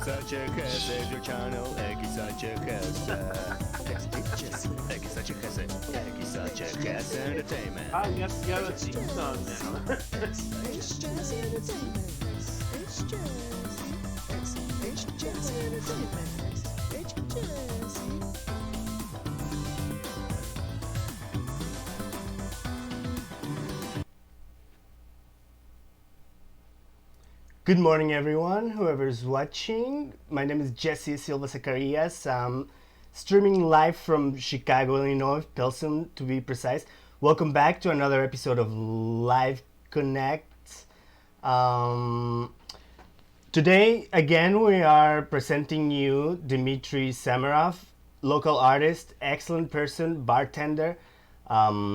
such a cuss, save your channel, egg is such a cuss. Egg is such a cuss, egg is such a cuss entertainment. Ah, yes, you have a theme song now. It's Jazz Entertainment. It's Jazz. It's Jazz Entertainment. It's Jazz. Good morning, everyone, whoever's watching. My name is Jesse Silva Zacarias. I'm streaming live from Chicago, Illinois, Pilsen to be precise. Welcome back to another episode of Live Connect. Today, again, we are presenting you Dmitry Samarov, local artist, excellent person, bartender.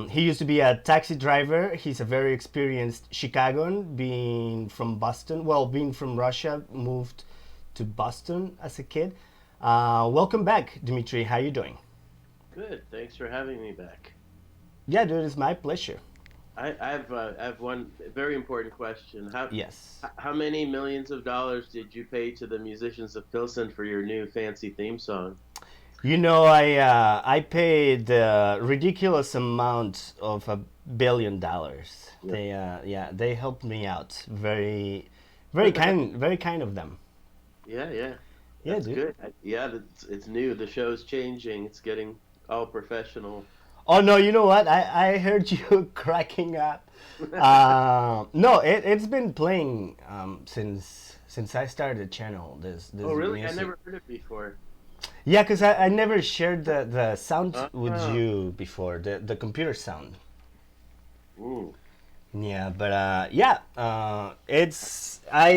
He used to be a taxi driver. He's a very experienced Chicagoan, being from Boston. Well, being from Russia, moved to Boston as a kid. Welcome back, Dmitry. How you doing? Good. Thanks for having me back. Yeah, dude, it's my pleasure. I have one very important question. Yes. How many millions of dollars did you pay to the musicians of Pilsen for your new fancy theme song? You know, I paid a ridiculous amount of $1 billion. Yep. They helped me out. Very kind of them. Yeah. Yeah, That's dude. good. It's new. The show's changing. It's getting all professional. Oh no, you know what? I heard you cracking up. No, it's been playing since I started the channel. This Oh, really? music. I never heard it before. Yeah, because I never shared the sound with Oh. you before, the computer sound. Ooh. Yeah, but I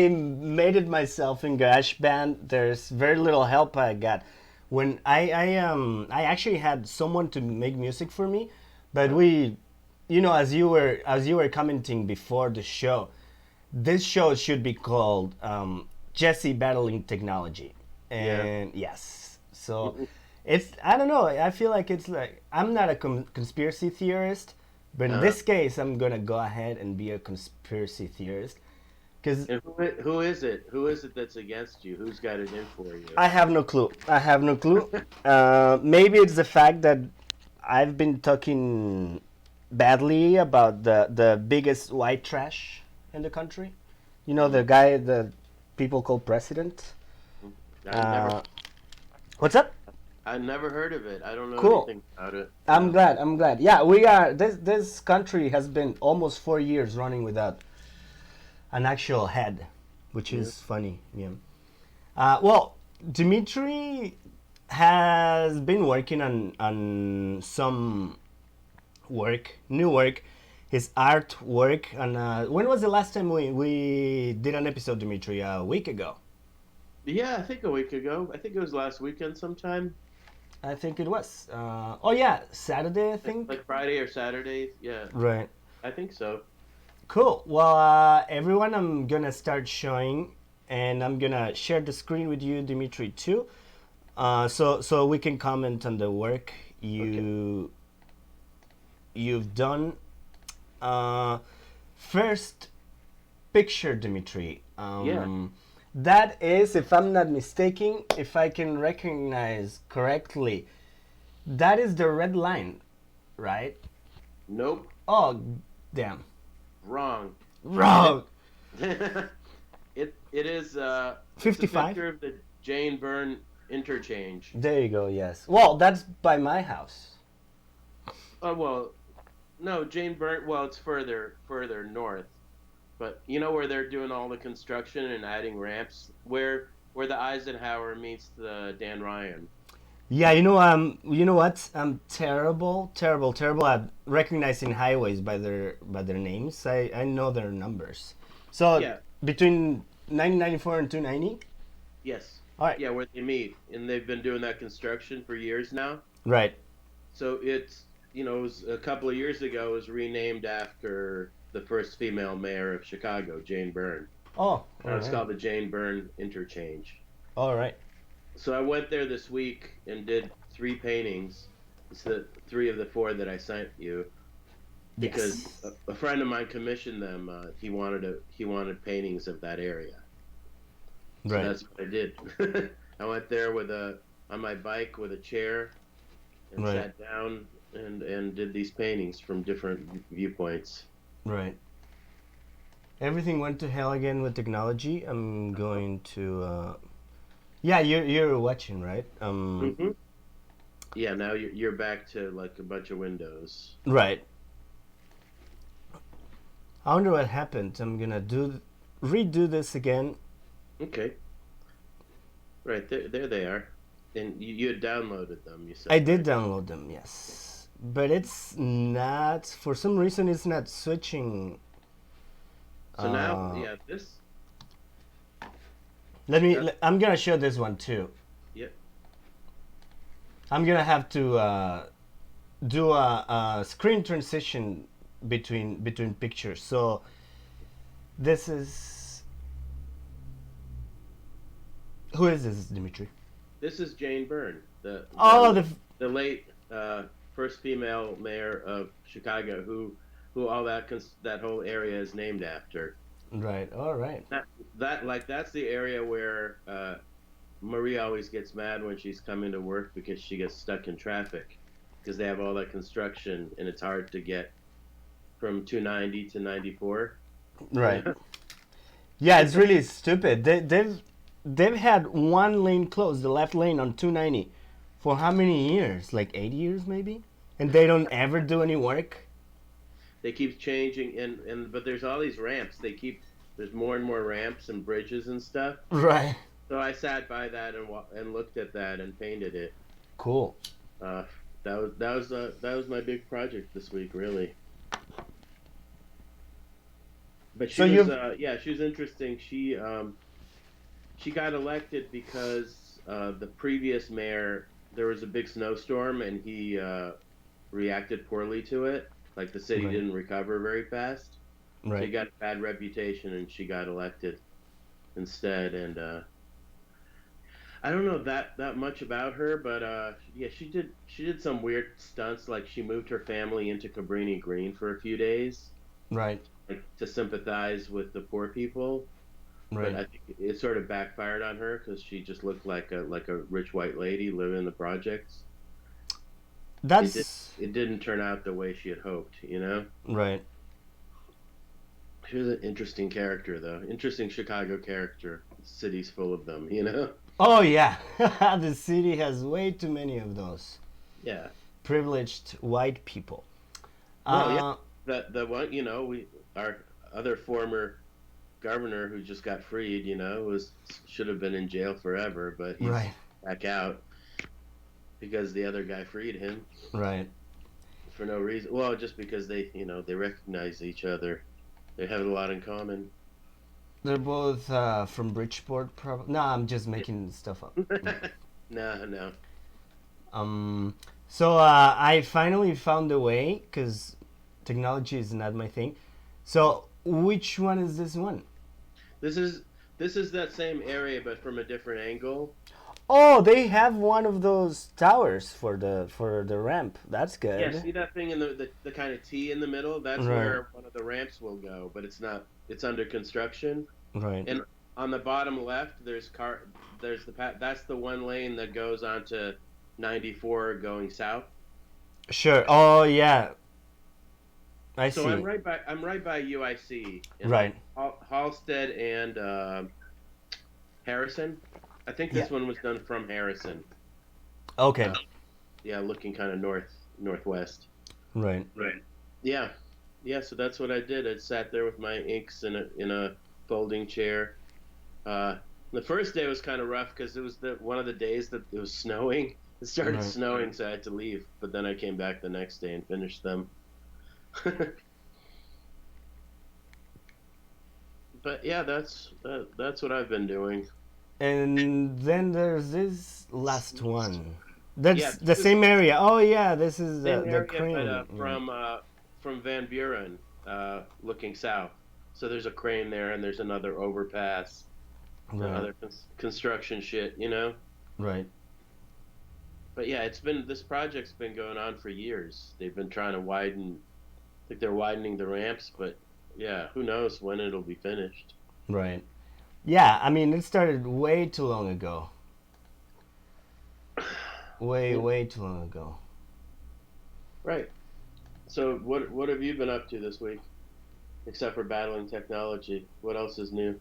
made it myself in GarageBand. There's very little help I got. When I actually had someone to make music for me, but as you were commenting before the show, this show should be called Jesse Battling Technology. And yes, so I don't know, I feel like it's like, I'm not a conspiracy theorist, but in this case, I'm gonna go ahead and be a conspiracy theorist. And who is it? Who is it that's against you? Who's got it in for you? I have no clue. Maybe it's the fact that I've been talking badly about the biggest white trash in the country. You know, the guy that people call president. What's up? I never heard of it. I don't know Cool. anything about it. I'm glad. Yeah, we are. This country has been almost 4 years running without an actual head, which is funny. Yeah. Well, Dmitry has been working on some new work, his artwork. And when was the last time we did an episode, Dmitry? A week ago. Yeah, I think a week ago. I think it was last weekend sometime. I think it was. Oh yeah, Saturday, I think. Like Friday or Saturday. Yeah, Right. I think so. Cool. Well, everyone, I'm gonna start showing, and I'm gonna share the screen with you, Dmitry, too, so we can comment on the work you've done. First picture, Dmitry. That is, if I'm not mistaken, if I can recognize correctly, that is the red line, right? Nope. Oh, damn. Wrong. Wrong. It is 55? It's a picture of the Byrne Interchange. There you go. Yes. Well, that's by my house. Oh well, no, Byrne. Well, it's further north, but you know where they're doing all the construction and adding ramps, where the Eisenhower meets the Dan Ryan. Yeah, you know what? I'm terrible at recognizing highways by their names. I know their numbers. So Yeah. between 1994 and 290. Yes. All right. Yeah, where they meet, and they've been doing that construction for years now. Right. So it's, it was a couple of years ago, it was renamed after the first female mayor of Chicago, Jane Byrne. Oh. It's called the Byrne Interchange. All right. So I went there this week and did 3 paintings. It's the 3 of the 4 that I sent you, because Yes. a friend of mine commissioned them. He wanted paintings of that area. So Right. that's what I did. I went there on my bike with a chair and Right. sat down and did these paintings from different viewpoints. Right. Everything went to hell again with technology. I'm going to. Yeah, you're watching, right? Hmm. Yeah, now you're back to like a bunch of windows. Right. I wonder what happened. I'm gonna redo this again. Okay. Right, there they are. And you had downloaded them, you said. I did right? download them, yes, but it's not. For some reason, it's not switching. So now, Uh, yeah, this. I'm gonna show this one too. Yep. I'm gonna have to do a screen transition between pictures. So this is who is this, Dmitry? This is Jane Byrne, Oh, the late first female mayor of Chicago, who all that whole area is named after. right. All right. That's the area where Marie always gets mad when she's coming to work because she gets stuck in traffic because they have all that construction and it's hard to get from 290 to 94. Right. Yeah, it's really stupid. They've had one lane closed, the left lane on 290, for how many years? Like 8 years, maybe. And they don't ever do any work. They keep changing but there's all these ramps. There's more and more ramps and bridges and stuff. Right. So I sat by that and looked at that and painted it. Cool. That was my big project this week, really. But she was interesting. She got elected because the previous mayor, there was a big snowstorm and he reacted poorly to it. Like the city Right. didn't recover very fast. Right. She got a bad reputation and she got elected instead. And I don't know that much about her, but yeah, she did some weird stunts. Like she moved her family into Cabrini Green for a few days, Right. like to sympathize with the poor people. Right. But I think it sort of backfired on her because she just looked like a rich white lady living in the projects. That's It didn't turn out the way she had hoped, you know? right. She was an interesting character, though. Interesting Chicago character. The city's full of them, you know? Oh yeah, the city has way too many of those Yeah. privileged white people. Well, yeah. The one, you know, our other former governor who just got freed, you know, should have been in jail forever, but he's Right. back out because the other guy freed him Right. for no reason. Well, just because they recognize each other. They have a lot in common. They're both from Bridgeport, probably. No, I'm just making stuff up. No. So I finally found a way, because technology is not my thing. So which one is this one? This is that same area, but from a different angle. Oh, they have one of those towers for the ramp. That's good. Yeah, see that thing in the kind of T in the middle? That's Right. where one of the ramps will go, but it's not. It's under construction. Right. And on the bottom left, there's that's the one lane that goes onto 94 going south. Sure. Oh yeah. I So see. I'm right by UIC. in Right. Halstead and Harrison. I think this one was done from Harrison. Okay. Yeah, looking kind of northwest. Right. Right. Yeah. So that's what I did. I sat there with my inks in a folding chair. The first day was kind of rough because it was one of the days that it was snowing. It started Right. snowing, so I had to leave. But then I came back the next day and finished them. But yeah, that's what I've been doing. And then there's this last one. That's Yeah, the this is- same area. Oh yeah, this is Same the area, crane. but from Van Buren, looking south. So there's a crane there, and there's another overpass, and Right. other construction shit, you know. Right. But yeah, this project's been going on for years. They've been trying to widen. I think they're widening the ramps, but yeah, who knows when it'll be finished. Right. Yeah, I mean, it started way too long ago. Way too long ago. Right. So what have you been up to this week, except for battling technology? What else is new?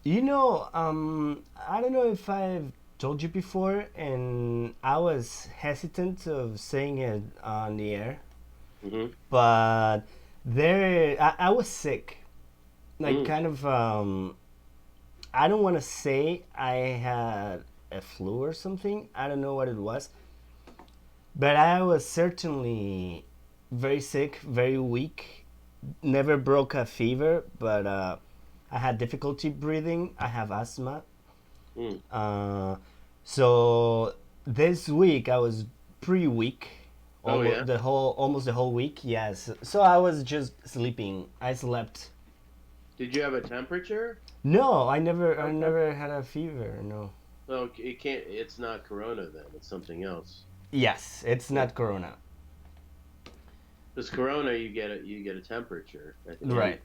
You know, I don't know if I've told you before, and I was hesitant of saying it on the air, Mm-hmm. but I was sick. Like, Mm. kind of, I don't want to say I had a flu or something. I don't know what it was. But I was certainly very sick, very weak. Never broke a fever, but I had difficulty breathing. I have asthma. Mm. So this week I was pretty weak. Oh, yeah? Almost the whole week. Yes. So I was just sleeping. I slept. Did you have a temperature? No, I Okay. never had a fever. No. So it can't. It's not corona then. It's something else. Yes, it's not corona. Because corona, you get a temperature. I think. Right.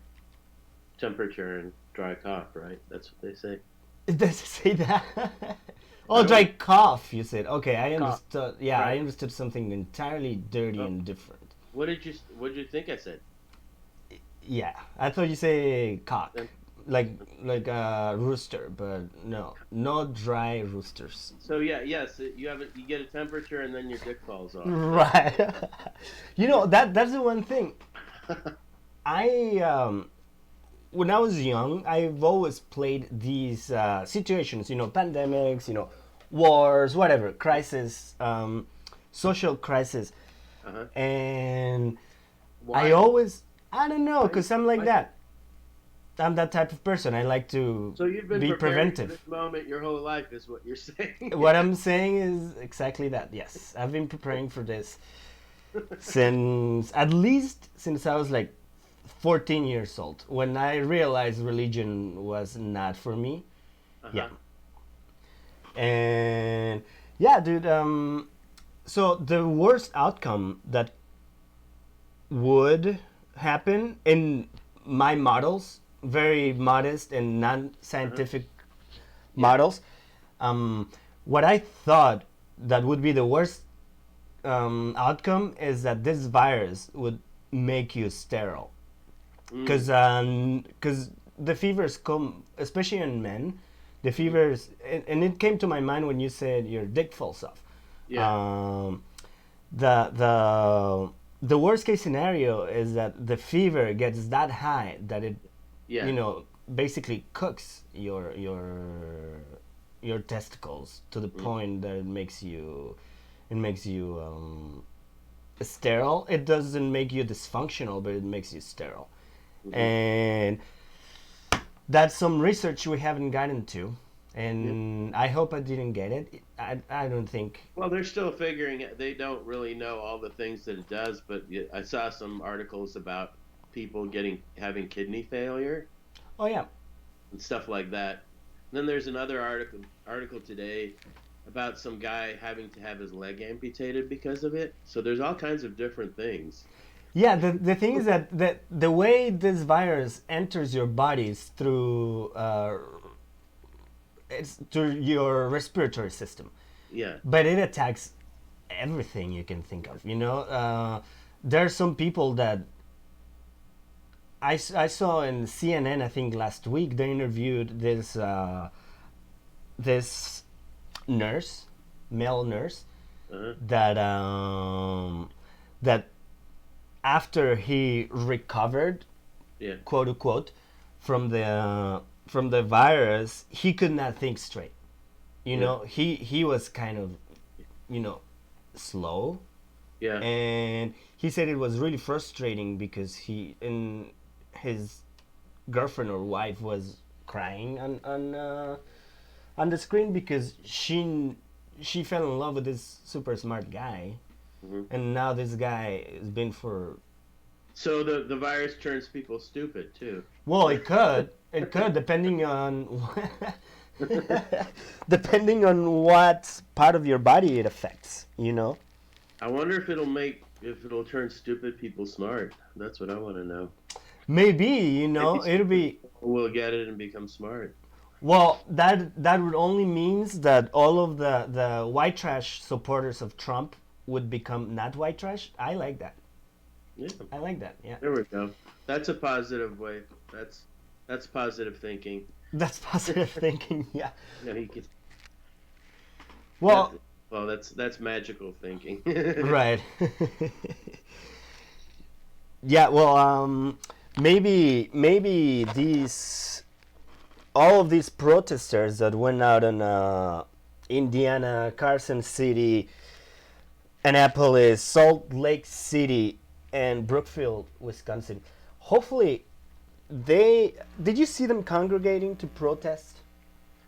Temperature and dry cough, right? That's what they say. Does it say that? Oh, I dry don't- cough, you said. Okay, I Cough. understood. Yeah, I Right. understood something entirely dirty Oh. and different. What did you think I said? Yeah, I thought you say cock. Then- Like a rooster, but no dry roosters. So yes, you get a temperature and then your dick falls off. Right. You know, that's the one thing. When I was young, I've always played these situations, pandemics, wars, whatever, crisis, social crisis. Uh-huh. And Why? I don't know, because I'm like Why? that. I'm that type of person. I like to So you've been be preparing for preventive. this moment your whole life, is what you're saying. What I'm saying is exactly that. Yes, I've been preparing for this since I was like 14 years old, when I realized religion was not for me. Uh-huh. Yeah. And yeah, dude. So the worst outcome that would happen in my models, very modest and non-scientific models, what I thought that would be the worst outcome is that this virus would make you sterile, because the fevers come, especially in men, the fevers, and it came to my mind when you said your dick falls off. Yeah. The worst case scenario is that the fever gets that high that it Yeah. basically cooks your testicles to the point that it makes you sterile. It doesn't make you dysfunctional, but it makes you sterile. And that's some research we haven't gotten to, and I hope I didn't get it. I don't think. Well, they're still figuring it. They don't really know all the things that it does, but I saw some articles about people having kidney failure Oh yeah. and stuff like that. And then there's another article today about some guy having to have his leg amputated because of it. So there's all kinds of different things. Yeah, the thing is that the way this virus enters your body is through it's through your respiratory system, Yeah. but it attacks everything you can think of. There are some people that I saw in CNN, I think last week, they interviewed this nurse, male nurse, Uh-huh. that after he recovered, Yeah. quote unquote, from the virus, he could not think straight. He was kind of, slow, Yeah. and he said it was really frustrating because his girlfriend or wife was crying on the screen because she fell in love with this super smart guy, and now this guy has been for. So the virus turns people stupid too. Well, it could depending on depending on what part of your body it affects. I wonder if it'll turn stupid people smart. That's what I want to know. Maybe it'll be. We'll get it and become smart. Well, that would only means that all of the white trash supporters of Trump would become not white trash. I like that. Yeah, I like that. Yeah. there we go. That's a positive way. That's positive thinking. That's positive thinking. Yeah. You know, you could, Well, well, that's magical thinking. right. Yeah. Well, maybe these all of these protesters that went out in Indiana, Carson City, Annapolis, Salt Lake City, and Brookfield, Wisconsin. Hopefully, did you see them congregating to protest?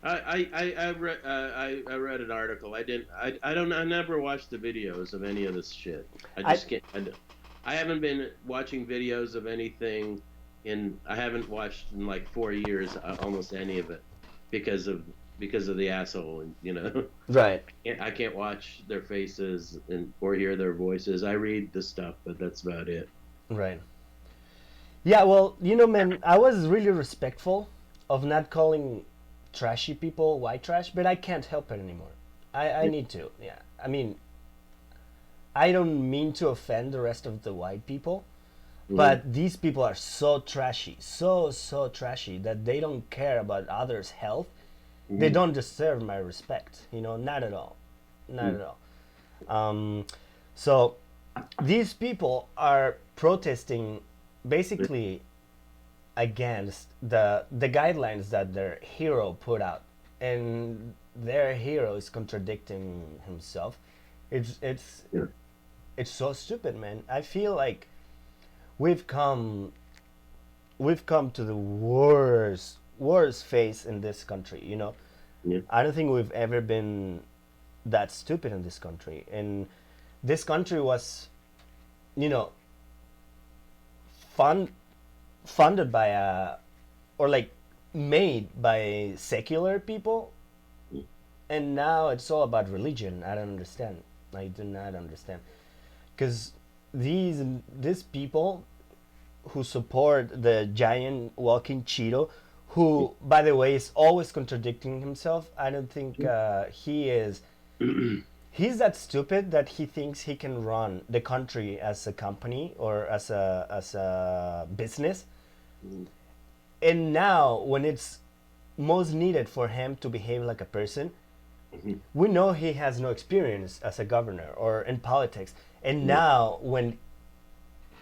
I read an article. I never watched the videos of any of this shit. I haven't been watching videos of anything I haven't watched in like 4 years almost any of it because of the asshole, and you know. Right. I can't watch their faces or hear their voices. I read the stuff, but that's about it. Right. Yeah, well, man, I was really respectful of not calling trashy people white trash, but I can't help it anymore. I need to. Yeah. I mean, I don't mean to offend the rest of the white people, but these people are so trashy, so trashy that they don't care about others' health. They don't deserve my respect, not at all. Not at all. So these people are protesting basically against the guidelines that their hero put out, and their hero is contradicting himself. It's so stupid, man. I feel like we've come to the worst phase in this country. Yeah. I don't think we've ever been that stupid in this country, and this country was funded by made by secular people, and now it's all about religion. I don't understand. I do not understand, because these people who support the giant walking Cheeto, who, by the way, is always contradicting himself. I don't think he is. He's that stupid that he thinks he can run the country as a company or as a business. And now, when it's most needed for him to behave like a person, we know he has no experience as a governor or in politics. And now, when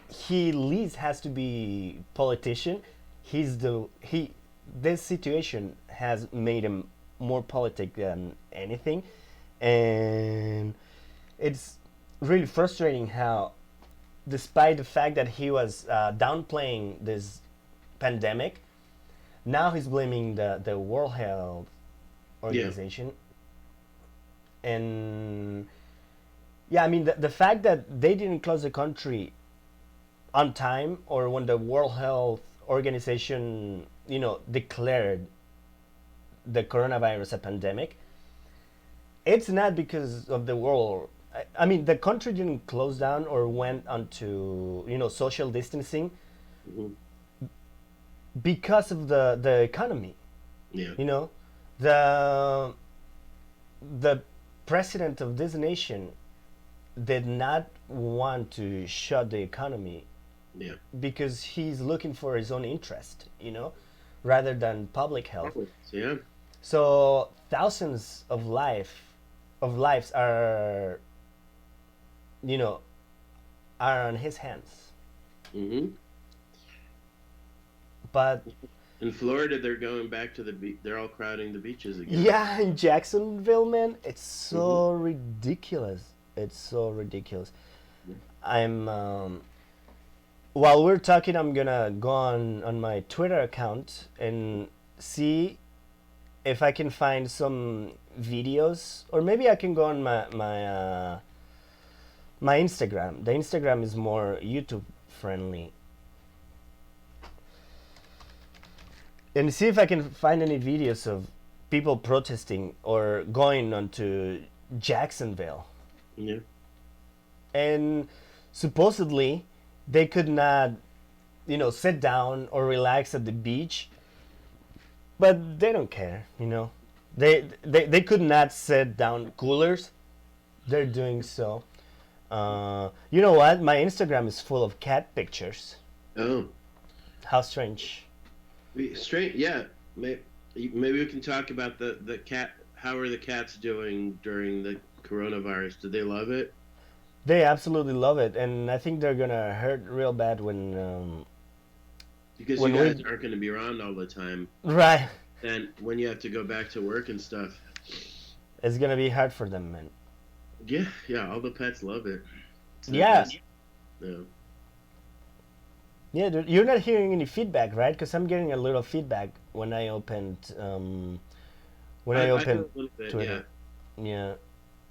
he least has to be politician, this situation has made him more politic than anything, and it's really frustrating how, despite the fact that he was downplaying this pandemic, now he's blaming the World Health Organization. And yeah, I mean, the fact that they didn't close the country on time, or when the World Health Organization, declared the coronavirus a pandemic, it's not because of the world. I mean, the country didn't close down or went onto, social distancing because of the economy. Yeah. The president of this nation did not want to shut the economy. Yeah. Because he's looking for his own interest, rather than public health. Yeah. So thousands of lives are, are on his hands. But in Florida, they're going back to the beach. They're all crowding the beaches again. Yeah, in Jacksonville, man, it's so ridiculous. It's so ridiculous. While we're talking, I'm gonna go on my Twitter account and see if I can find some videos, or maybe I can go on my Instagram. The Instagram is more YouTube friendly, and see if I can find any videos of people protesting or going onto Jacksonville. Yeah. And supposedly they could not, sit down or relax at the beach but they don't care, you know. They could not set down coolers. They're doing so. You know what? My Instagram is full of cat pictures. Oh, How strange. straight. Yeah, maybe we can talk about the cat. How are the cats doing during the coronavirus? Do they love it? They absolutely love it, and I think they're gonna hurt real bad when. Because When you guys we- aren't going to be around all the time, Right. and when you have to go back to work and stuff. It's gonna be hard for them, man. Yeah, all the pets love it. It's the Yeah. best. Yeah. Yeah, dude, you're not hearing any feedback, right? Because I'm getting a little feedback when I opened. When I I opened do a little bit, Twitter. Yeah.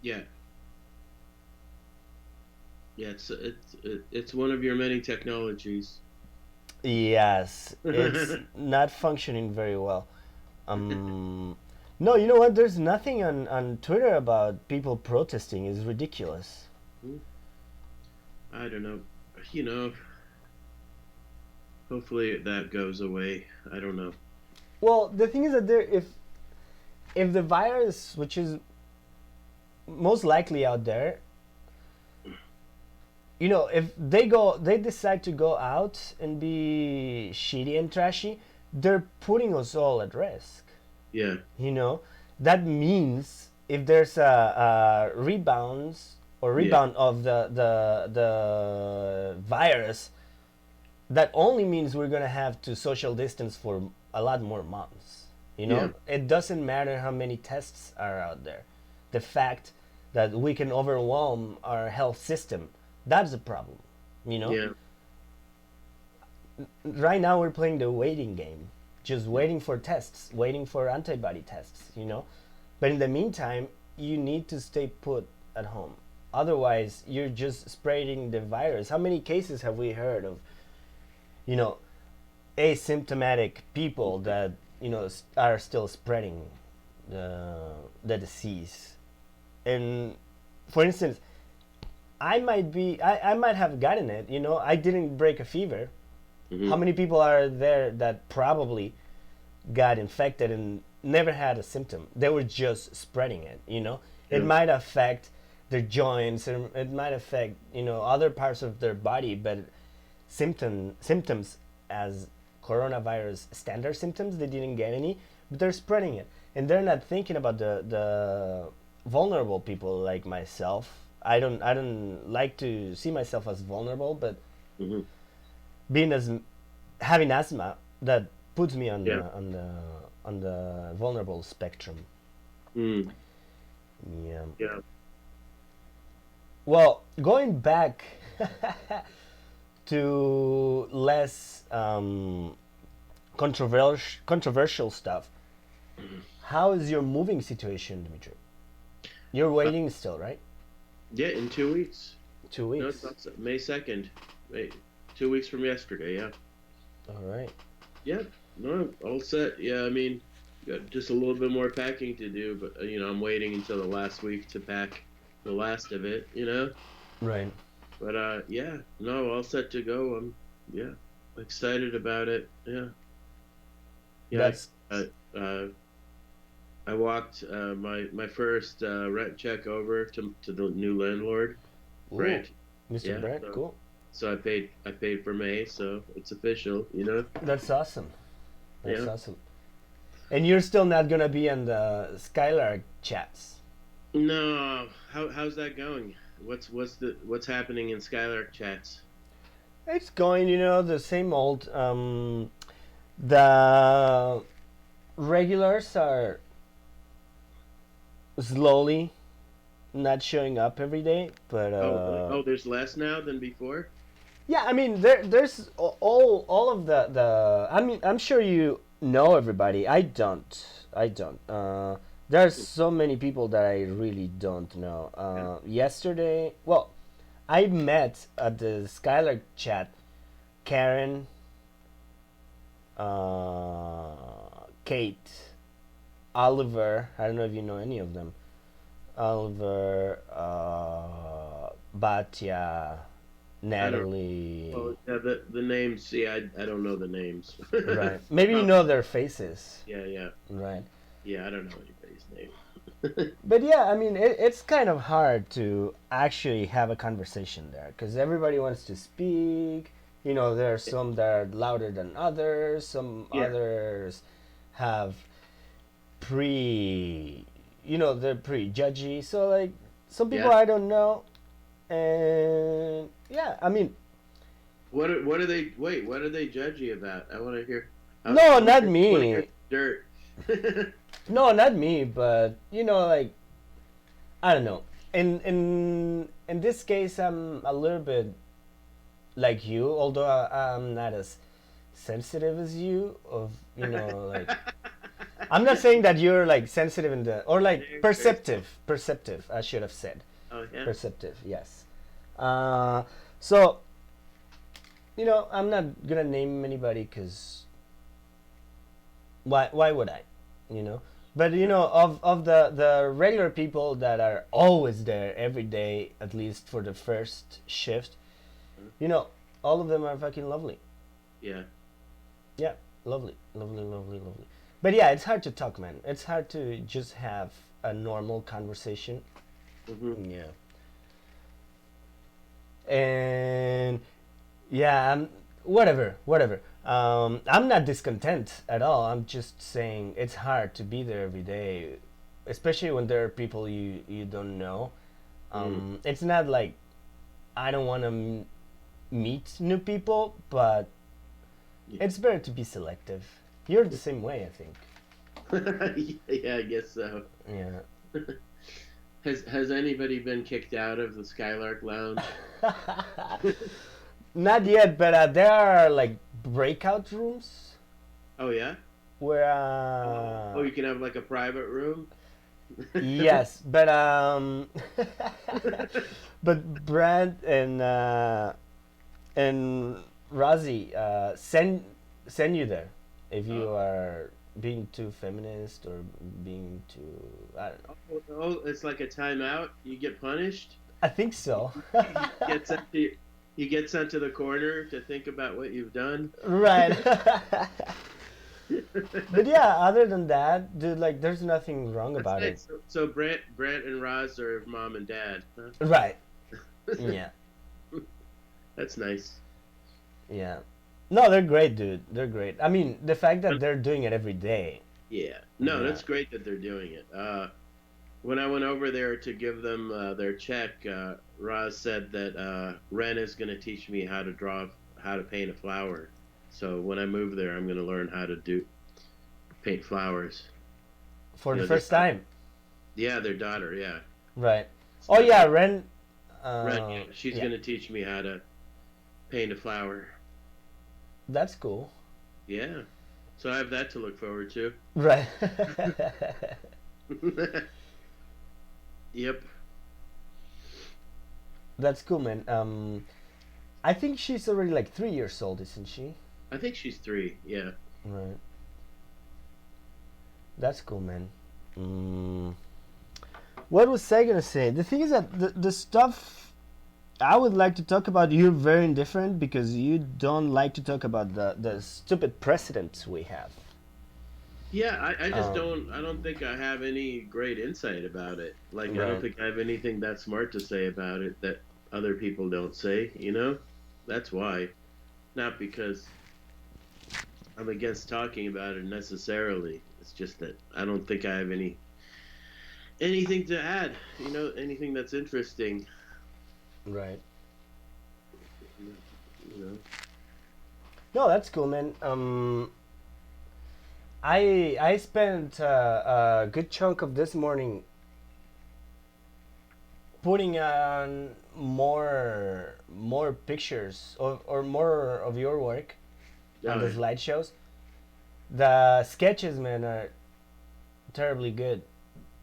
yeah. It's one of your many technologies. Yes, it's not functioning very well. No, you know what? There's nothing on Twitter about people protesting. It's ridiculous. I don't know. You know, hopefully that goes away. I don't know. Well, the thing is that if the virus, which is most likely out there, you know, if they decide to go out and be shitty and trashy, they're putting us all at risk. Yeah. You know, that means if there's a rebound of the virus, that only means we're gonna have to social distance for a lot more months. You know, It doesn't matter how many tests are out there. The fact that we can overwhelm our health system, that's a problem. You know. Yeah. Right now we're playing the waiting game, just waiting for tests, waiting for antibody tests, you know. But in the meantime, you need to stay put at home. Otherwise, you're just spreading the virus. How many cases have we heard of, you know, asymptomatic people that, you know, are still spreading the disease? And for instance, I might have gotten it, you know. I didn't break a fever. How many people are there that probably got infected and never had a symptom? They were just spreading it, you know. It might affect their joints, and it might affect, you know, other parts of their body, but symptoms as coronavirus standard symptoms, they didn't get any, but they're spreading it, and they're not thinking about the vulnerable people like myself. I don't like to see myself as vulnerable, but having asthma, that puts me on the vulnerable spectrum. Yeah. Well, going back to less controversial stuff, how is your moving situation, Dmitry? You're waiting still, right? Yeah, in 2 weeks. 2 No, weeks. it's not May 2nd. 2 weeks from yesterday, yeah. All right. Yeah, no, all set. Yeah, I mean, got just a little bit more packing to do, but, you know, I'm waiting until the last week to pack the last of it, you know? Right. But, yeah, no, all set to go. I'm, excited about it. Yeah. Yeah, I walked my first rent check over to the new landlord, Brent. Mr. Yeah, Brent, so- cool. So I paid for May, so it's official, you know? That's awesome. That's Yeah. awesome. And you're still not gonna be on the Skyler chats. No, how's that going? What's happening in Skylar chats? It's going, you know, the same old. The regulars are slowly not showing up every day, but There's less now than before? yeah, I mean, there's all of the. I mean, I'm sure you know everybody. I don't. There's so many people that I really don't know. Yesterday, well, I met at the Skylar chat Karen, Kate, Oliver. I don't know if you know any of them. Oliver, Batya, Natalie. Oh, yeah, the names. See, I don't know the names. Right. Maybe you know their faces. Yeah. Right. Yeah, I don't know anybody's name. But yeah, I mean, it's kind of hard to actually have a conversation there because everybody wants to speak. You know, there are some that are louder than others. Some Yeah. others have they're pretty judgy. So like, some people Yeah. I don't know, and yeah, I mean, What are they? Wait, what are they judgy about? I want to hear. No, I not wanna me. hear dirt. no, not me, but like, I don't know. In this case, I'm a little bit like you, although I'm not as sensitive as you. Like, I'm not saying that you're like sensitive or like perceptive. I should have said Oh yeah. perceptive. Yes. So, I'm not gonna name anybody because why would I? But of the regular people that are always there every day, at least for the first shift, all of them are fucking lovely. Yeah. Yeah, lovely. But yeah, it's hard to talk, man. It's hard to just have a normal conversation. Mm-hmm. Yeah. And yeah, whatever. I'm not discontent at all. I'm just saying it's hard to be there every day, especially when there are people you don't know. It's not like I don't want to meet new people, but it's better to be selective. You're the same way, I think. Yeah, I guess so. Yeah. Has anybody been kicked out of the Skylark Lounge? Not yet, but there are like breakout rooms Oh yeah. where Oh, you can have like a private room. yes, but but Brad and Razi send you there if you are being too feminist or being too, I don't know. Oh, it's like a timeout. You get punished. I think so. You get sent to the corner to think about what you've done. Right. But yeah, other than that, dude, like, there's nothing wrong about it. So Brant and Roz are mom and dad. Huh? Right. Yeah. That's nice. Yeah. No, they're great, dude. They're great. I mean, the fact that they're doing it every day. Yeah. No, Yeah. that's great that they're doing it. When I went over there to give them their check, Roz said that Ren is going to teach me how to paint a flower. So when I move there, I'm going to learn how to paint flowers. For the first time. Yeah, their daughter. Yeah. Right. Oh yeah, Ren. Ren, yeah, she's yeah. going to teach me how to paint a flower. That's cool. Yeah. So I have that to look forward to. Right. Yep. That's cool, man. I think she's already like 3 years old, isn't she? I think she's 3. Yeah. Right. That's cool, man. What was I gonna say? The thing is that the stuff I would like to talk about, you're very indifferent because you don't like to talk about the stupid precedents we have. Yeah, I just I don't think I have any great insight about it. Like, I don't think I have anything that smart to say about it that other people don't say, That's why. Not because I'm against talking about it necessarily. It's just that I don't think I have anything to add, anything that's interesting. Right. You know. No, that's cool, man. I spent a good chunk of this morning putting on more pictures or more of your work on the slideshows. The sketches, man, are terribly good.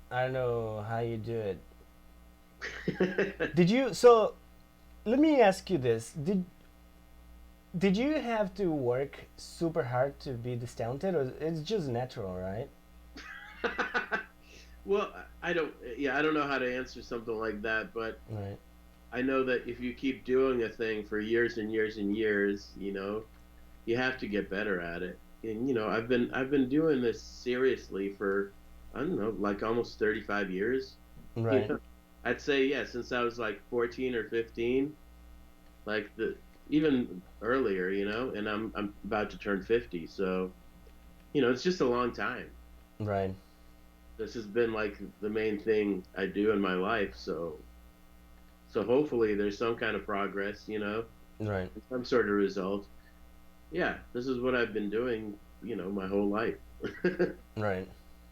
I don't know how you do it. Did you? So, let me ask you this: Did you have to work super hard to be this talented, or it's just natural, right? Well, I don't know how to answer something like that, but Right. I know that if you keep doing a thing for years and years and years, you have to get better at it. And I've been doing this seriously for, I don't know, like almost 35 years. Right. I'd say, yeah, since I was like 14 or 15, like even earlier, and I'm about to turn 50, so it's just a long time. Right. This has been like the main thing I do in my life, so hopefully there's some kind of progress, Right. some sort of result. Yeah, this is what I've been doing, my whole life. Right.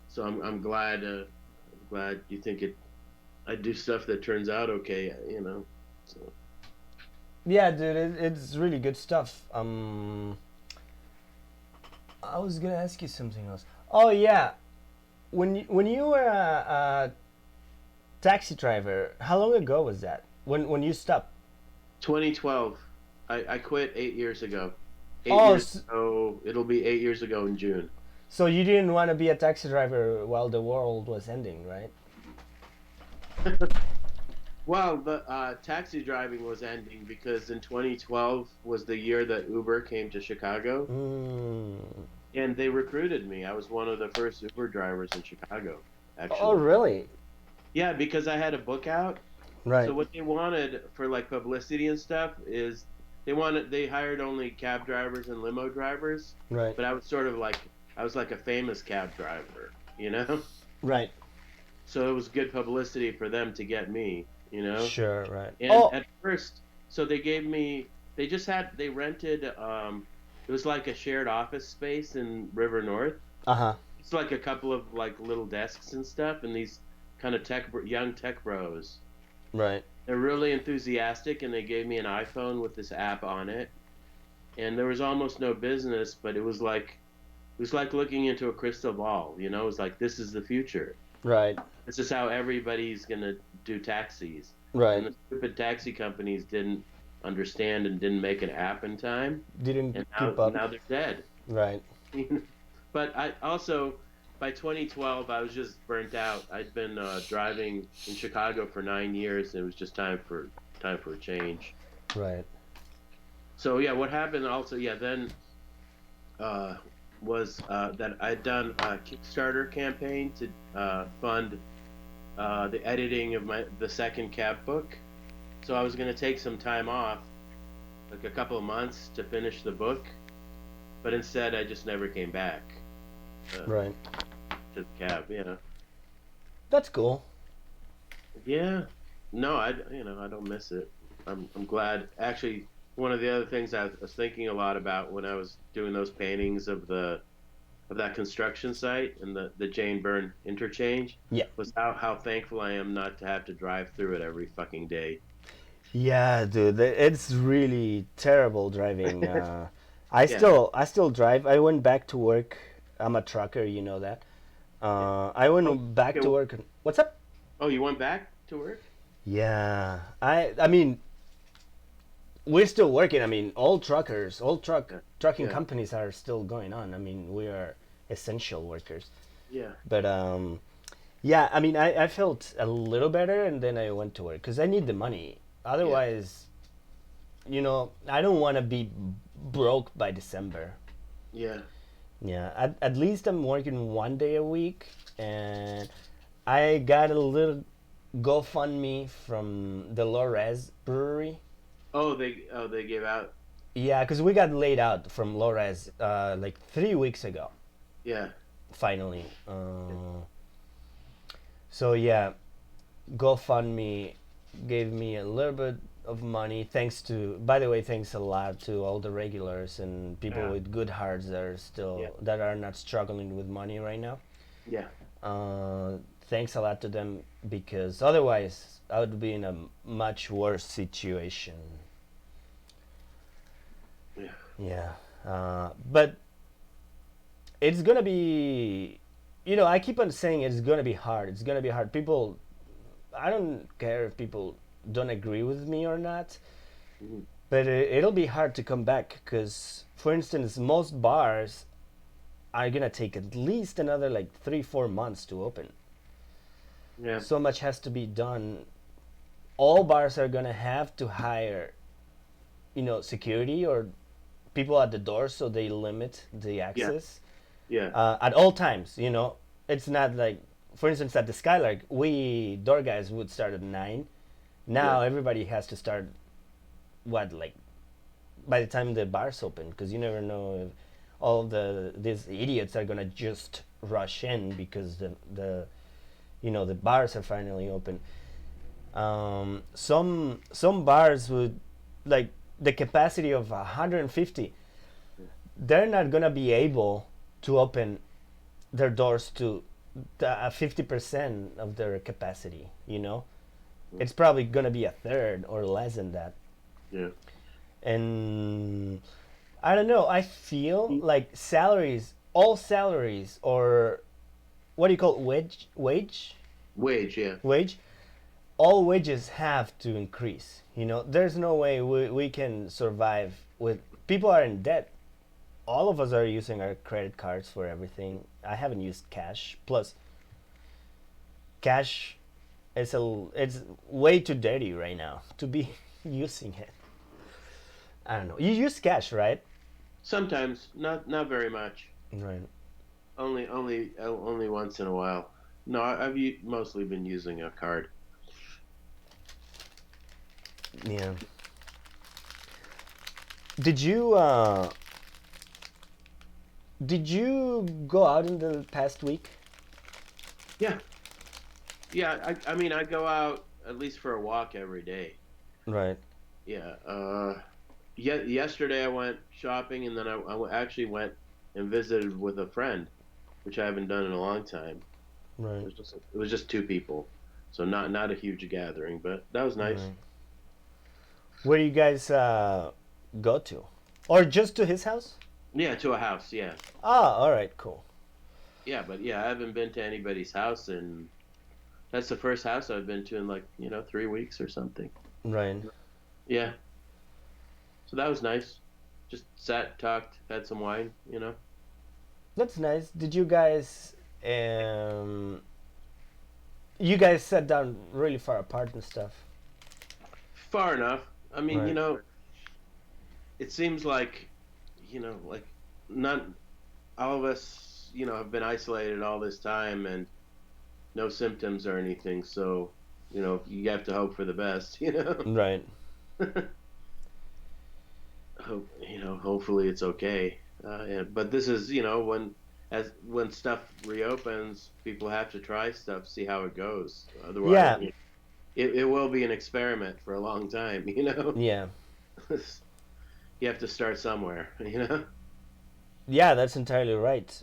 So I'm glad you think I do stuff that turns out okay, So. Yeah, dude, it's really good stuff. I was gonna ask you something else. Oh yeah, when you were a taxi driver, how long ago was that? When you stopped? 2012. I quit 8 years ago. It'll be 8 years ago in June. So you didn't want to be a taxi driver while the world was ending, right? Well, the taxi driving was ending because in 2012 was the year that Uber came to Chicago, and they recruited me. I was one of the first Uber drivers in Chicago, actually. Oh, really? Yeah, because I had a book out. Right. So what they wanted for like publicity and stuff is they hired only cab drivers and limo drivers. Right. But I was like a famous cab driver, Right. So it was good publicity for them to get me, Sure, right. And at first, so they rented, it was like a shared office space in River North. Uh-huh. It's like a couple of like little desks and stuff, and these kind of young tech bros. Right. They're really enthusiastic, and they gave me an iPhone with this app on it. And there was almost no business, but it was like looking into a crystal ball, It was like, this is the future. Right. This is how everybody's going to do taxis. Right. And the stupid taxi companies didn't understand and didn't make an app in time. Didn't and keep up. Now they're dead. Right. But I also, by 2012, I was just burnt out. I'd been driving in Chicago for 9 years, and it was just time for a change. Right. So yeah, what happened also? Yeah, then was that I'd done a Kickstarter campaign to fund the editing of the second cab book. So I was going to take some time off, like a couple of months, to finish the book, but instead I just never came back. Right. To the cab, That's cool. Yeah. No, I don't miss it. I'm glad. Actually, one of the other things I was thinking a lot about when I was doing those paintings of that construction site and the Jane Byrne Interchange, was how thankful I am not to have to drive through it every fucking day. Yeah, dude, it's really terrible driving. I still drive. I went back to work. I'm a trucker, you know that. I went back to work. What's up? Oh, you went back to work? Yeah, I mean, we're still working. I mean, all trucking companies are still going on. I mean, we are essential workers. Yeah. But yeah, I mean, I felt a little better, and then I went to work because I need the money. Otherwise, I don't want to be broke by December. Yeah. Yeah, at least I'm working 1 day a week, and I got a little GoFundMe from the Lores Brewery. Oh, they gave out. Yeah, because we got laid out from Lores like 3 weeks ago. Yeah. Finally. So yeah, GoFundMe gave me a little bit of money. Thanks a lot to all the regulars and people with good hearts that are not struggling with money right now. Yeah. Thanks a lot to them, because otherwise I would be in a much worse situation. Yeah. Yeah. But it's gonna be, I keep on saying it's gonna be hard. It's gonna be hard. People, I don't care if people don't agree with me or not, but it'll be hard to come back, because, for instance, most bars are gonna take at least another like 3-4 months to open. Yeah. So much has to be done all bars are gonna have to hire, security or people at the door, so they limit the access Yeah. at all times. It's not like, for instance, at the Skyler, we door guys would start at 9. Now Yeah. everybody has to start like by the time the bars open, because you never know if all these idiots are gonna just rush in because the bars are finally open. Some bars would, like, the capacity of 150. They're not gonna be able to open their doors to 50% of their capacity. It's probably gonna be a third or less than that. Yeah. And I don't know, I feel like all salaries, or what do you call it, wage, Wage, yeah. all wages have to increase. There's no way we can survive with people are in debt. All of us are using our credit cards for everything. I haven't used cash. Plus, cash it's way too dirty right now to be using it. I don't know. You use cash, right? Sometimes, not very much. Right. Only once in a while. No, I've mostly been using a card. Yeah. Did you go out in the past week? Yeah. Yeah, I mean, I go out at least for a walk every day. Right. Yeah. Yesterday I went shopping, and then I actually went and visited with a friend, which I haven't done in a long time. Right. It was just 2 people, so not a huge gathering, but that was nice. Right. Where do you guys go to? Or just to his house? Yeah, to a house. Yeah. Ah, all right, cool. Yeah, but yeah, I haven't been to anybody's house, and that's the first house I've been to in, like, 3 weeks or something. Right. Yeah. So that was nice. Just sat, talked, had some wine. That's nice. Did you guys sat down really far apart and stuff? Far enough. I mean, Right. It seems like, like not all of us, have been isolated all this time and no symptoms or anything. So, you have to hope for the best, Right. Hopefully it's okay. But this is, when stuff reopens, people have to try stuff, see how it goes. Otherwise, Yeah. it will be an experiment for a long time, Yeah. You have to start somewhere, Yeah, that's entirely right.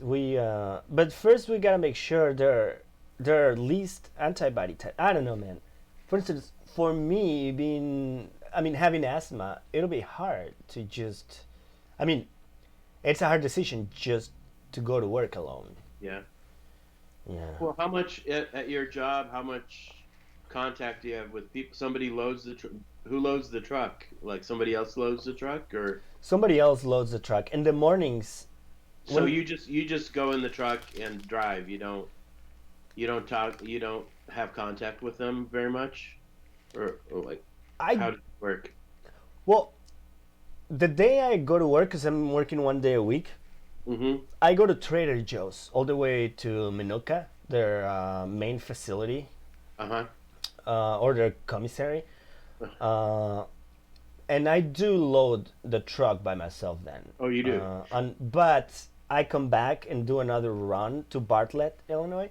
But first we gotta make sure there are at least antibody tests. I don't know, man. For instance, for me, having asthma, it'll be hard to just. It's a hard decision just to go to work alone. Yeah. Yeah. Well, how much at your job? How much contact do you have with people? Somebody loads who loads the truck? Like somebody else loads the truck, or Somebody else loads the truck in the mornings. so you just go in the truck and drive. You don't talk. You don't have contact with them very much, or like how does it work? Well, the day I go to work, because I'm working 1 day a week, Mm-hmm. I go to Trader Joe's all the way to Minoka, their main facility, or their commissary, and I do load the truck by myself then. Oh, you do? But I come back and do another run to Bartlett, Illinois,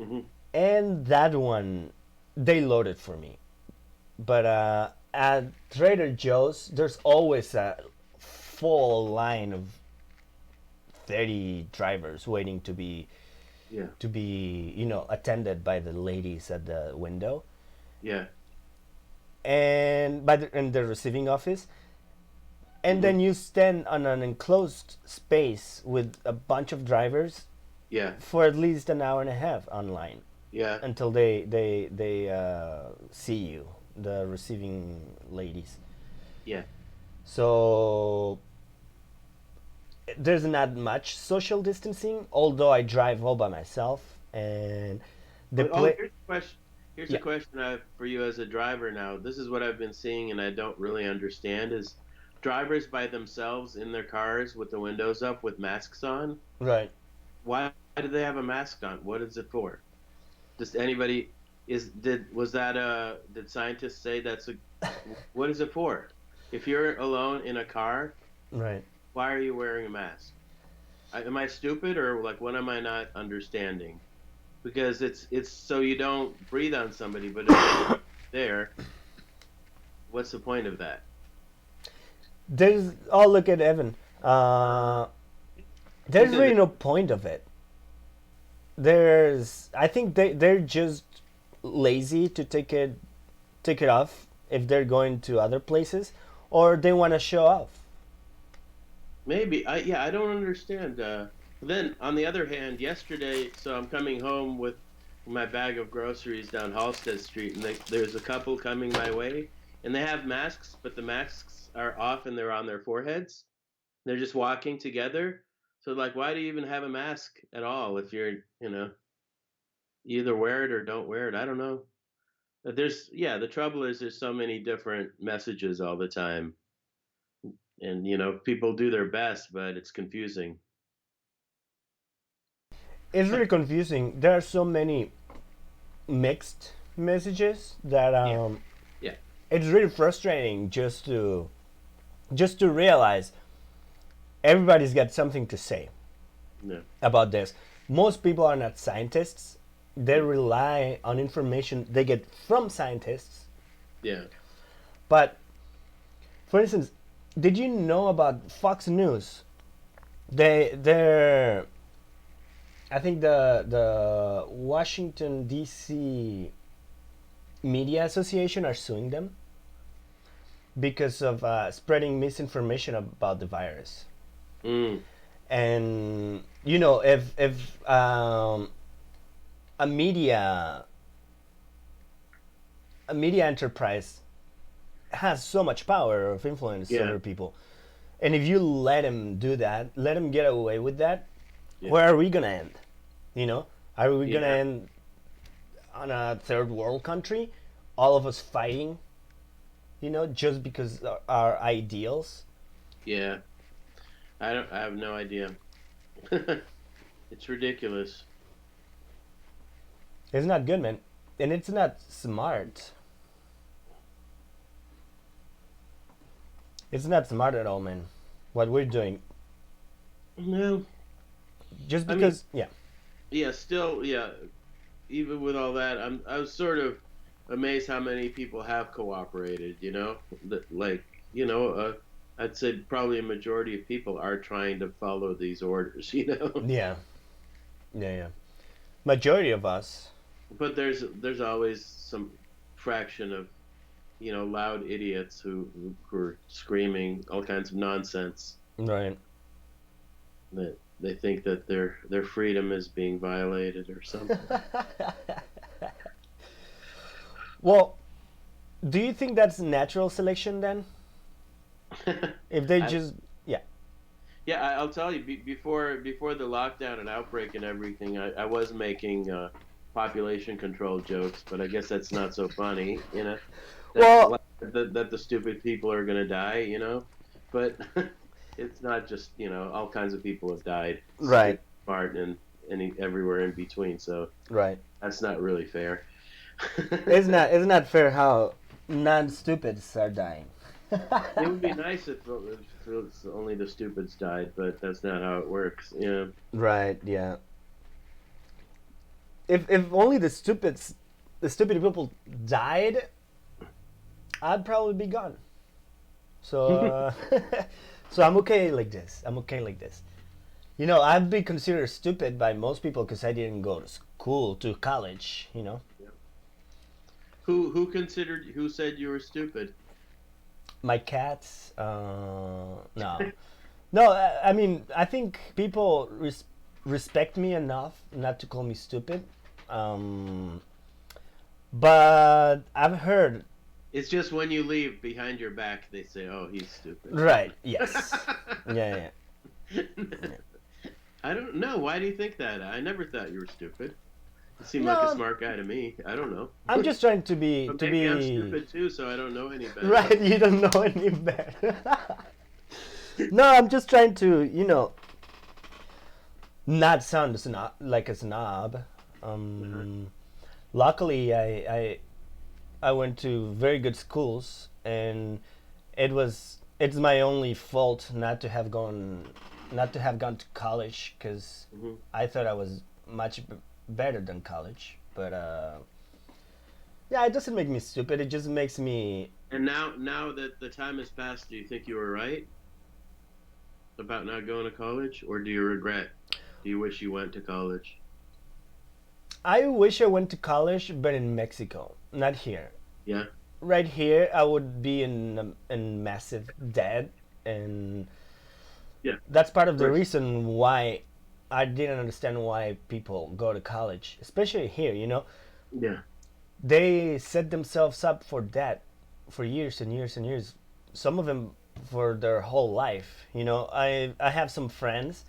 Mm-hmm. and that one, they load it for me. But at Trader Joe's, there's always a full line of 30 drivers waiting to be Yeah. attended by the ladies at the window Yeah. and in the receiving office, and then you stand on an enclosed space with a bunch of drivers Yeah. for at least an hour and a half online Yeah. until they see you, the receiving ladies. Yeah. So there's not much social distancing, although I drive all by myself, and the Here's the question. Here's Yeah. a question I have for you as a driver now. This is what I've been seeing and I don't really understand is drivers by themselves in their cars with the windows up with masks on. Right. Why do they have a mask on? What is it for? Does anybody did scientists say that's a what is it for? If you're alone in a car, Right. why are you wearing a mask? Am I stupid or like what am I not understanding? Because it's so you don't breathe on somebody, but if they're there, what's the point of that? There's. Oh, look at Evan. There's really no point of it. I think they're just lazy to take it off if they're going to other places, or they want to show off. Maybe I don't understand. Then on the other hand, yesterday, so I'm coming home with my bag of groceries down Halsted Street, and there's a couple coming my way, and they have masks, but the masks are off and they're on their foreheads. They're just walking together. So like, why do you even have a mask at all if you're, you either wear it or don't wear it? I don't know. The trouble is there's so many different messages all the time. And, people do their best, but it's confusing. It's really confusing. There are so many mixed messages that Yeah. it's really frustrating just to realize everybody's got something to say Yeah. about this. Most people are not scientists. They rely on information they get from scientists. Yeah. But for instance, did you know about Fox News? They're I think the Washington D.C. Media Association are suing them because of spreading misinformation about the virus. Mm. And if a media enterprise has so much power of influence Yeah. over people, and if you let him do that, let him get away with that, Yeah. where are we gonna end? Are we gonna Yeah. end on a third world country, all of us fighting, just because our ideals? Yeah. I have no idea. It's ridiculous. It's not good, man, and it's not smart. It's not smart at all, man. What we're doing, No. just I mean- because, Still, even with all that, I was sort of amazed how many people have cooperated, I'd say probably a majority of people are trying to follow these orders, yeah. Majority of us, But there's always some fraction of, loud idiots who are screaming all kinds of nonsense right? that they think that their freedom is being violated or something. Well, do you think that's natural selection then? If they just, Yeah, I'll tell you. Before the lockdown and outbreak and everything, I was making population control jokes, but I guess that's not so funny, Well- that the stupid people are gonna die, But it's not just all kinds of people have died, Right. smart and everywhere in between. So right. that's not really fair. It's not fair how non-stupids are dying. It would be nice if only the stupids died, but that's not how it works. Yeah. Right. Yeah. If only the stupid people died, I'd probably be gone. So so I'm okay like this. I'd be considered stupid by most people because I didn't go to school, to college. Who said you were stupid? My cats. No, no. I mean, I think people respect me enough not to call me stupid. But I've heard. It's just when you leave behind your back, they say, "Oh, he's stupid." Right. Yes. Yeah. I don't know. Why do you think that? I never thought you were stupid. You seem No, like a smart guy to me. I don't know. I'm just trying to be But to maybe I'm be stupid too, so I don't know any better. right. You don't know any better. No, I'm just trying to, not sound like a snob. Luckily, I went to very good schools, and it's my only fault not to have gone to college, because Mhm. I thought I was much better than college. But yeah, it doesn't make me stupid. It just makes me. And now that the time has passed, do you think you were right about not going to college, or do you regret? Do you wish you went to college? I wish I went to college, but in Mexico, not here. Yeah. Right here, I would be in massive debt, and Yeah. that's part of the Right. reason why I didn't understand why people go to college, especially here. Yeah. They set themselves up for debt for years and years and years. Some of them for their whole life. I have some friends.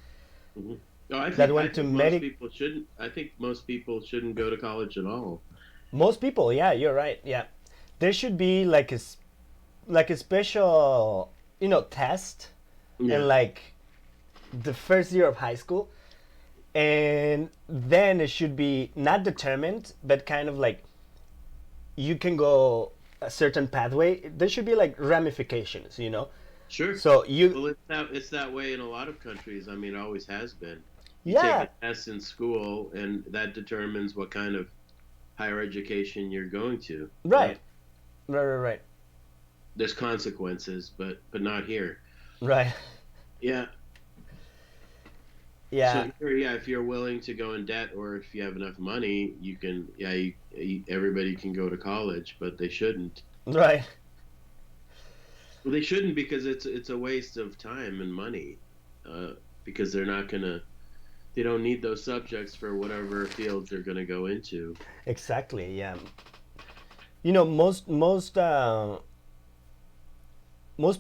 No, I think, That went I to think medic- most people shouldn't. I think most people shouldn't go to college at all. Most people, yeah, you're right. Yeah, there should be like a special test Yeah. in like the first year of high school, and then it should be not determined, but kind of like you can go a certain pathway. There should be like ramifications. Sure. So Well, it's that way in a lot of countries. I mean, it always has been. You yeah, take a test in school, and that determines what kind of higher education you're going to. right. Right. There's consequences, but not here. Right. Yeah. Yeah. So here, yeah, if you're willing to go in debt, or if you have enough money, you can. Yeah, everybody can go to college, but they shouldn't. Right. Well, they shouldn't, because it's a waste of time and money. Because they're not gonna. They don't need those subjects for whatever fields they're gonna go into. Exactly. Yeah. Most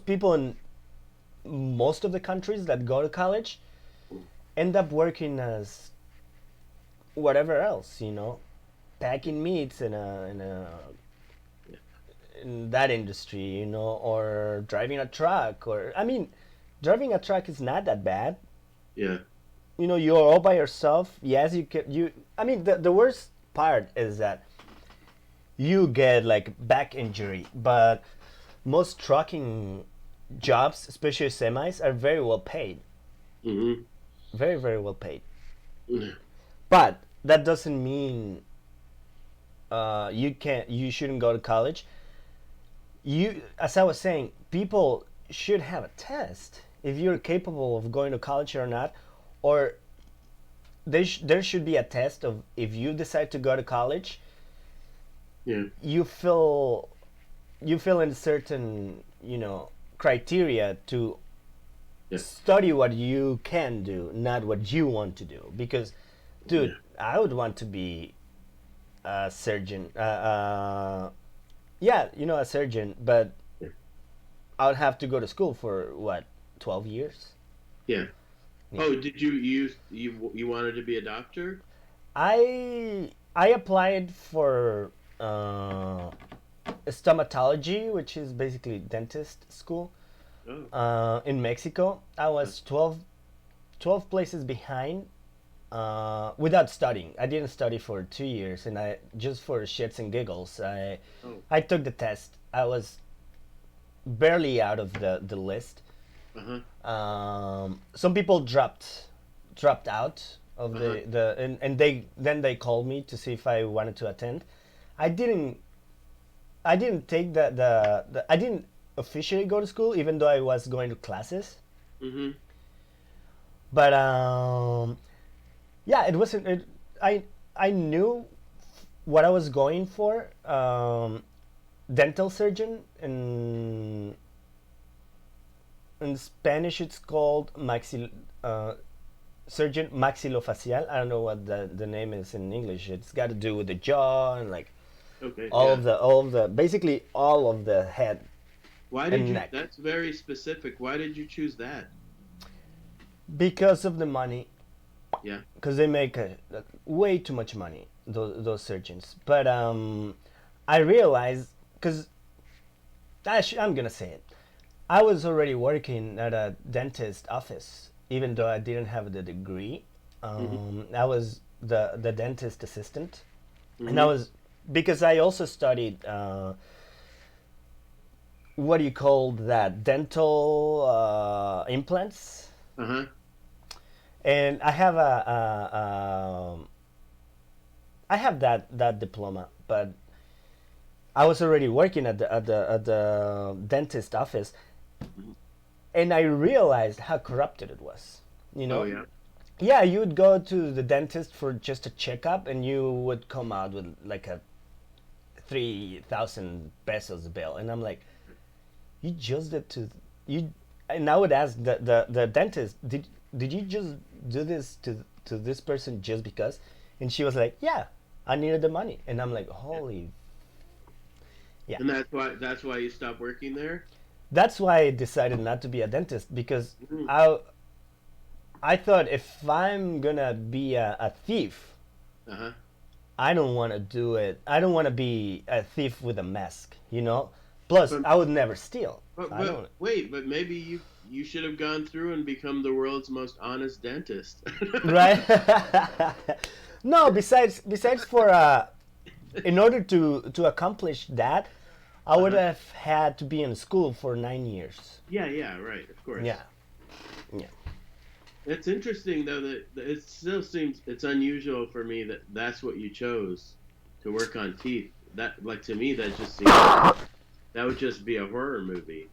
people in most of the countries that go to college end up working as whatever else, packing meats in that industry, or driving a truck, driving a truck is not that bad. Yeah. You're all by yourself. Yes, the worst part is that you get like back injury, but most trucking jobs, especially semis, are very well paid. Mm-hmm. Very, very well paid. Yeah. But that doesn't mean you shouldn't go to college. As I was saying, people should have a test if you're capable of going to college or not, or there should be a test of if you decide to go to college. Yeah. You fill in certain criteria to Yeah. study what you can do, not what you want to do. Because, dude, I would want to be a surgeon. A surgeon, but Yeah. I would have to go to school for what, 12 years? Yeah. Yeah. Oh, did you wanted to be a doctor? I applied for stomatology, which is basically dentist school. Oh. In Mexico. I was 12 places behind without studying. I didn't study for 2 years, and I just for shits and giggles, I took the test. I was barely out of the list. Some people dropped out of and they called me to see if I wanted to attend. I didn't take I didn't officially go to school, even though I was going to classes. Mm-hmm. But yeah, it wasn't. I knew what I was going for. Dental surgeon in Spanish it's called surgeon maxillofacial. I don't know what the name is in English. It's got to do with the jaw and like Okay. all of the basically all of the head. Why did and you? neck. That's very specific. Why did you choose that? Because of the money. Yeah. Because they make way too much money. those surgeons. But I realized, because I'm gonna say it, I was already working at a dentist office, even though I didn't have the degree. I was the dentist assistant, and I was, because I also studied what do you call that, dental implants. And I have I have that diploma, but I was already working at the dentist office, and I realized how corrupted it was. You know? Oh yeah. Yeah, you would go to the dentist for just a checkup, and you would come out with like a 3,000 pesos bill, and I'm like, you just did to you. And I would ask the dentist, did you just do this to this person just because? And she was like, yeah, I needed the money. And I'm like, holy. Yeah. And that's why you stopped working there? That's why I decided not to be a dentist, because I thought, if I'm gonna be a thief, I don't want to do it. I don't want to be a thief with a mask, you know? Plus, I would never steal. But maybe you should have gone through and become the world's most honest dentist. Right? No, besides for in order to accomplish that, I would have had to be in school for 9 years. Yeah, right, of course. Yeah. It's interesting though that it still seems it's unusual for me that that's what you chose to work on teeth. That, like, to me, that just seems that would just be a horror movie.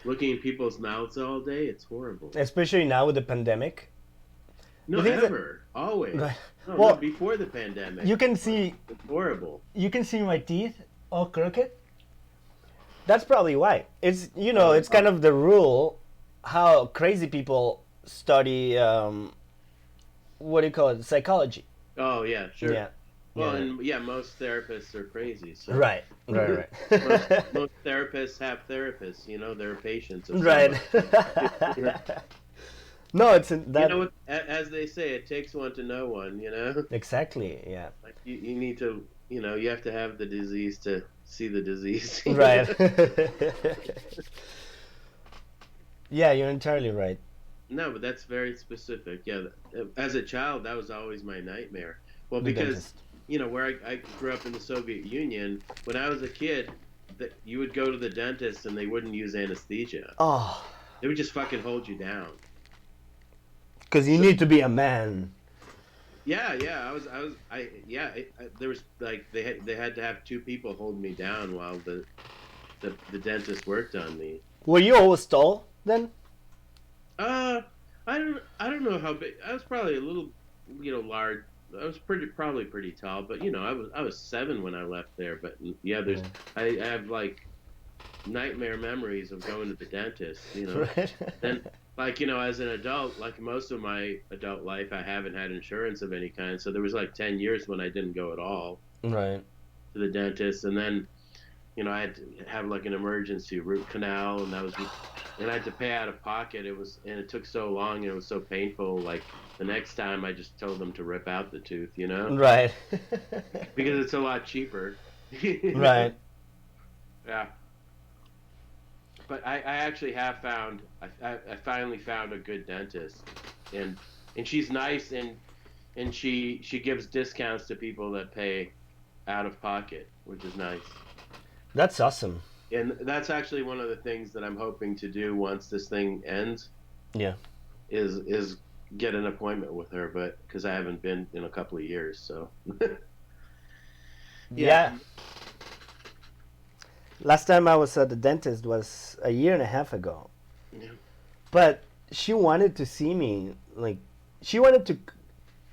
Looking in people's mouths all day, it's horrible. Especially now with the pandemic. No, ever, always. Right. No, Well, before the pandemic. You can see. It's horrible. You can see my teeth all crooked. That's probably why. It's it's kind of the rule how crazy people study. What do you call it? Psychology. Oh yeah, sure. Yeah. Well, and most therapists are crazy. So. Right. most therapists have therapists. They're patients. Right. No, it's that. You know what? As they say, it takes one to know one. Exactly. Yeah. Like you need to. You have to have the disease to see the disease. Right. Yeah, you're entirely right. No, but that's very specific. Yeah, as a child, that was always my nightmare. Well, The because dentist. where I grew up in the Soviet Union, when I was a kid, that you would go to the dentist and they wouldn't use anesthesia. Oh. They would just fucking hold you down. Because you need to be a man. Yeah. There was like they had to have two people hold me down while the dentist worked on me. Were you always tall then? I don't know how big. I was probably a little, large. I was probably pretty tall, but I was 7 when I left there. But yeah, I have like nightmare memories of going to the dentist. Right. And as an adult, like most of my adult life, I haven't had insurance of any kind. So there was like 10 years when I didn't go at all. Right. To the dentist, and then I had to have like an emergency root canal, and I had to pay out of pocket. It took so long, and it was so painful. Like the next time, I just told them to rip out the tooth, Right. because it's a lot cheaper. Right. Yeah. But I actually have found I finally found a good dentist, and she's nice, and she gives discounts to people that pay out of pocket, which is nice. That's awesome. And that's actually one of the things that I'm hoping to do once this thing ends. Yeah. Is get an appointment with her, but because I haven't been in a couple of years, so. Yeah. Last time I was at the dentist was a year and a half ago. Yeah. But she wanted to see me, like, she wanted to.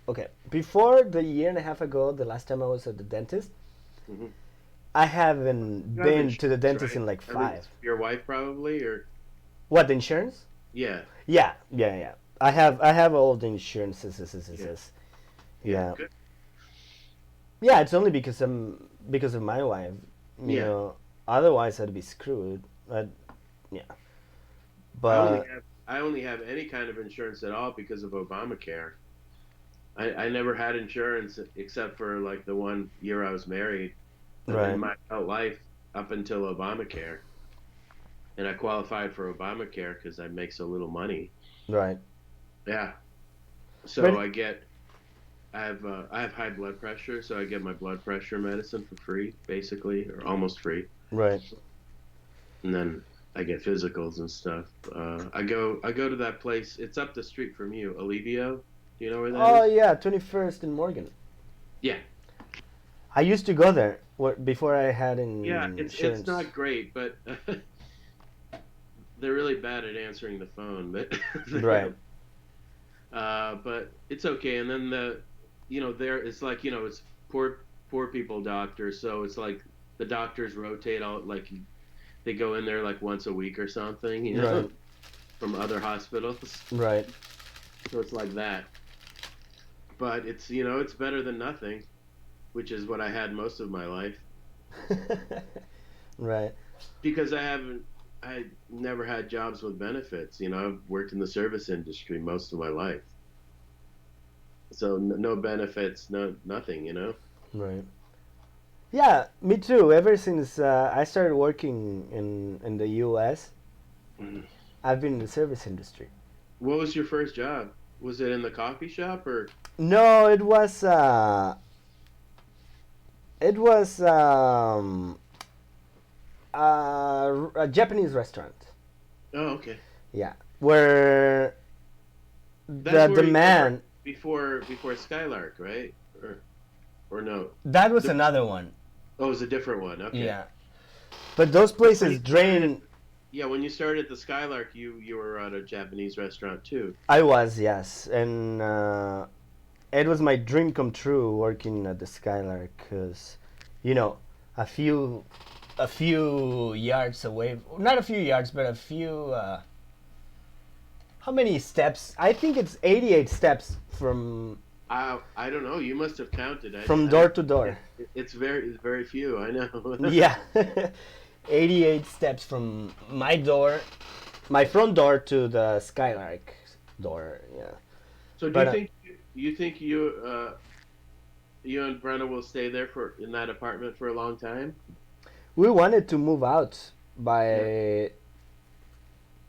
Okay, before the year and a half ago, the last time I was at the dentist, I haven't been to the dentist in like 5. Your wife probably, or what, the insurance? yeah. Yeah. I have all the insurances. Yeah. Good. Yeah, it's only because of my wife. You Yeah. know, otherwise I'd be screwed. Yeah. But I only have any kind of insurance at all because of Obamacare. I never had insurance except for like the 1 year I was married. And Right. then my adult life up until Obamacare. And I qualified for Obamacare because I make so little money. Right. Yeah. So But- I have high blood pressure, so I get my blood pressure medicine for free, basically, or almost free. Right. And then I get physicals and stuff. I go to that place. It's up the street from you, Alivio. Do you know where that is? Oh yeah, 21st in Morgan. Yeah. I used to go there before I had Yeah, insurance. it's not great, but they're really bad at answering the phone. But Right. But it's okay. And then there it's like it's poor people doctors, so it's like the doctors rotate out, like they go in there like once a week or something, Right. from other hospitals. Right. So it's like that. But it's it's better than nothing, which is what I had most of my life. Right. Because I never had jobs with benefits. I've worked in the service industry most of my life. So no benefits, nothing. Right. Yeah, me too. Ever since I started working in the U.S., I've been in the service industry. What was your first job? Was it in the coffee shop or? No, it was a Japanese restaurant. Oh, okay. Yeah, where That's the where you man. Before Skylark, right? Or no? That was another one. Oh, it was a different one. Okay. Yeah, but those places drain. Yeah, when you started at the Skylark, you were at a Japanese restaurant too. I was, yes, and it was my dream come true working at the Skylark because, a few yards away, not a few yards, but a few. How many steps? I think it's 88 steps from I don't know. You must have counted. door to door. It's very few. I know. Yeah, 88 steps from my front door to the Skylark door. Yeah. So do you think you and Brenna will stay there in that apartment for a long time? We wanted to move out by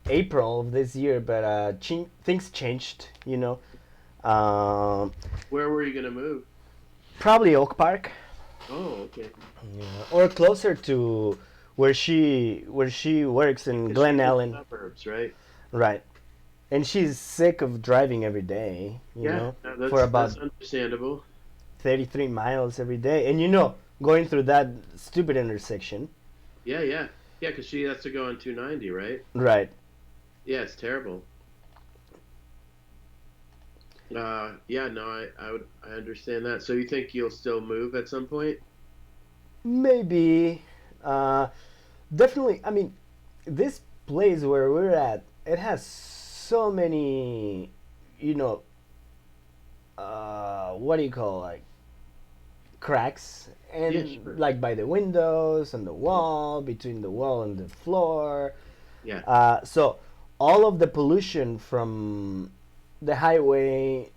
April of this year, but things changed. Where were you gonna move? Probably Oak Park. Oh, okay. Yeah. Or closer to where she works in Glen Ellen. Suburbs, right? Right. And she's sick of driving every day, for about that's understandable. 33 miles every day. And going through that stupid intersection. Yeah, because she has to go on 290, right? Right. Yeah, it's terrible. Yeah, no, I understand that. So you think you'll still move at some point? Maybe. Definitely. I mean, this place where we're at, it has so many, what do you call, like, cracks, and Yeah, sure. like by the windows and the wall, between the wall and the floor. Yeah. So all of the pollution from the highway.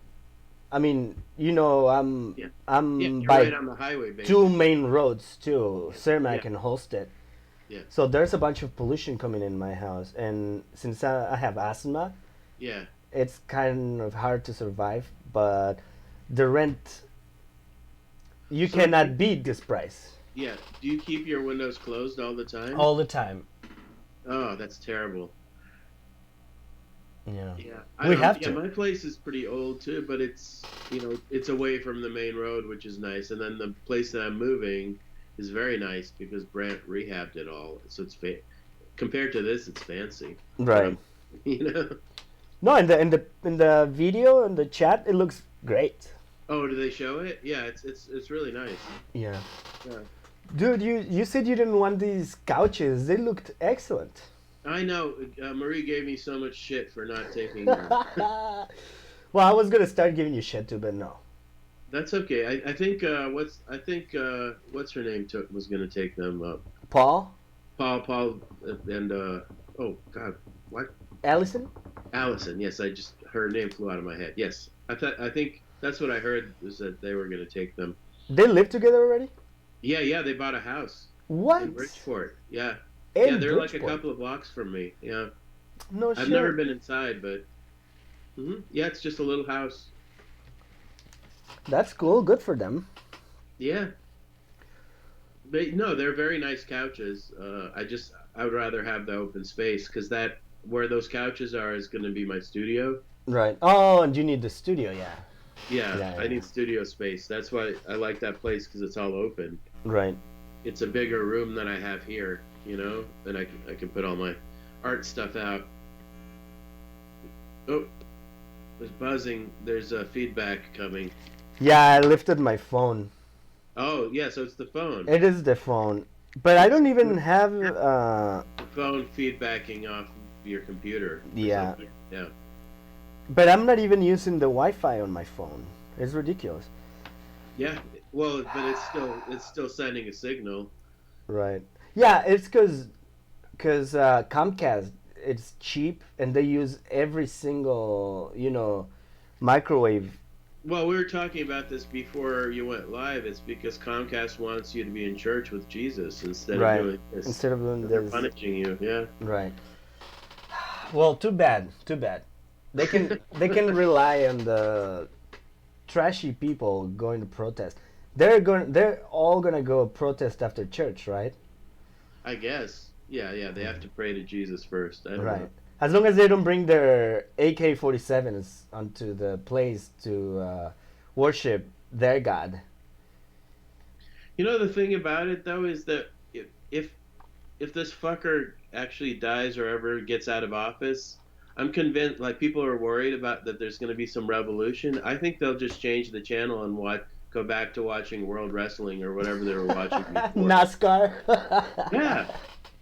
I mean, I'm Yeah, I'm you're by right on the highway, basically. two main roads too, Cermak Yeah. and Holstead. Yeah. So there's a bunch of pollution coming in my house, and since I have asthma, Yeah. it's kind of hard to survive. But the rent, you So- cannot beat this price Yeah. Do you keep your windows closed all the time? all the time. Oh, that's terrible. Yeah. Yeah. We have to. My place is pretty old too, but it's it's away from the main road, which is nice. And then the place that I'm moving is very nice because Brant rehabbed it all, so it's compared to this, it's fancy. Right. No, in the video in the chat, it looks great. Oh, do they show it? Yeah, it's really nice. Yeah. Yeah. Dude, you said you didn't want these couches. They looked excellent. I know. Marie gave me so much shit for not taking them. Well, I was gonna start giving you shit too, but no. That's okay. I think what's her name was gonna take them up. Paul? Paul, and oh God, what? Allison? Allison. Yes, her name flew out of my head. Yes, I think That's what I heard, is that they were going to take them. They live together already? Yeah, they bought a house. What? In Bridgeport, yeah. In they're like a Bridgeport? couple of blocks from me, yeah. No I've shit. never been inside, but... Yeah, it's just a little house. That's cool. Good for them. Yeah. No, they're very nice couches. I would rather have the open space, because where those couches are is going to be my studio. Right. Oh, and you need the studio, yeah. Yeah, I need studio space. That's why I like that place, because it's all open. Right. It's a bigger room than I have here, and I can put all my art stuff out. Oh, there's buzzing. There's feedback coming. Yeah, I lifted my phone. Oh, yeah, so it's the phone. It is the phone. But I don't even have... The phone feedbacking off your computer. Yeah. Something. Yeah. But I'm not even using the Wi-Fi on my phone. It's ridiculous. Yeah, well, but it's still sending a signal. Right. Yeah, it's because Comcast, it's cheap, and they use every single, microwave. Well, we were talking about this before you went live. It's because Comcast wants you to be in church with Jesus instead of doing this. Instead of doing They're this. punishing you, yeah. Right. Well, too bad. They can rely on the trashy people going to protest. They're all gonna go protest after church, right? I guess. Yeah. They have to pray to Jesus first. I don't know. As long as they don't bring their AK-47s onto the place to worship their God. The thing about it though is that if this fucker actually dies or ever gets out of office, I'm convinced, like, people are worried about that there's going to be some revolution. I think they'll just change the channel and go back to watching World Wrestling or whatever they were watching before. NASCAR. Yeah,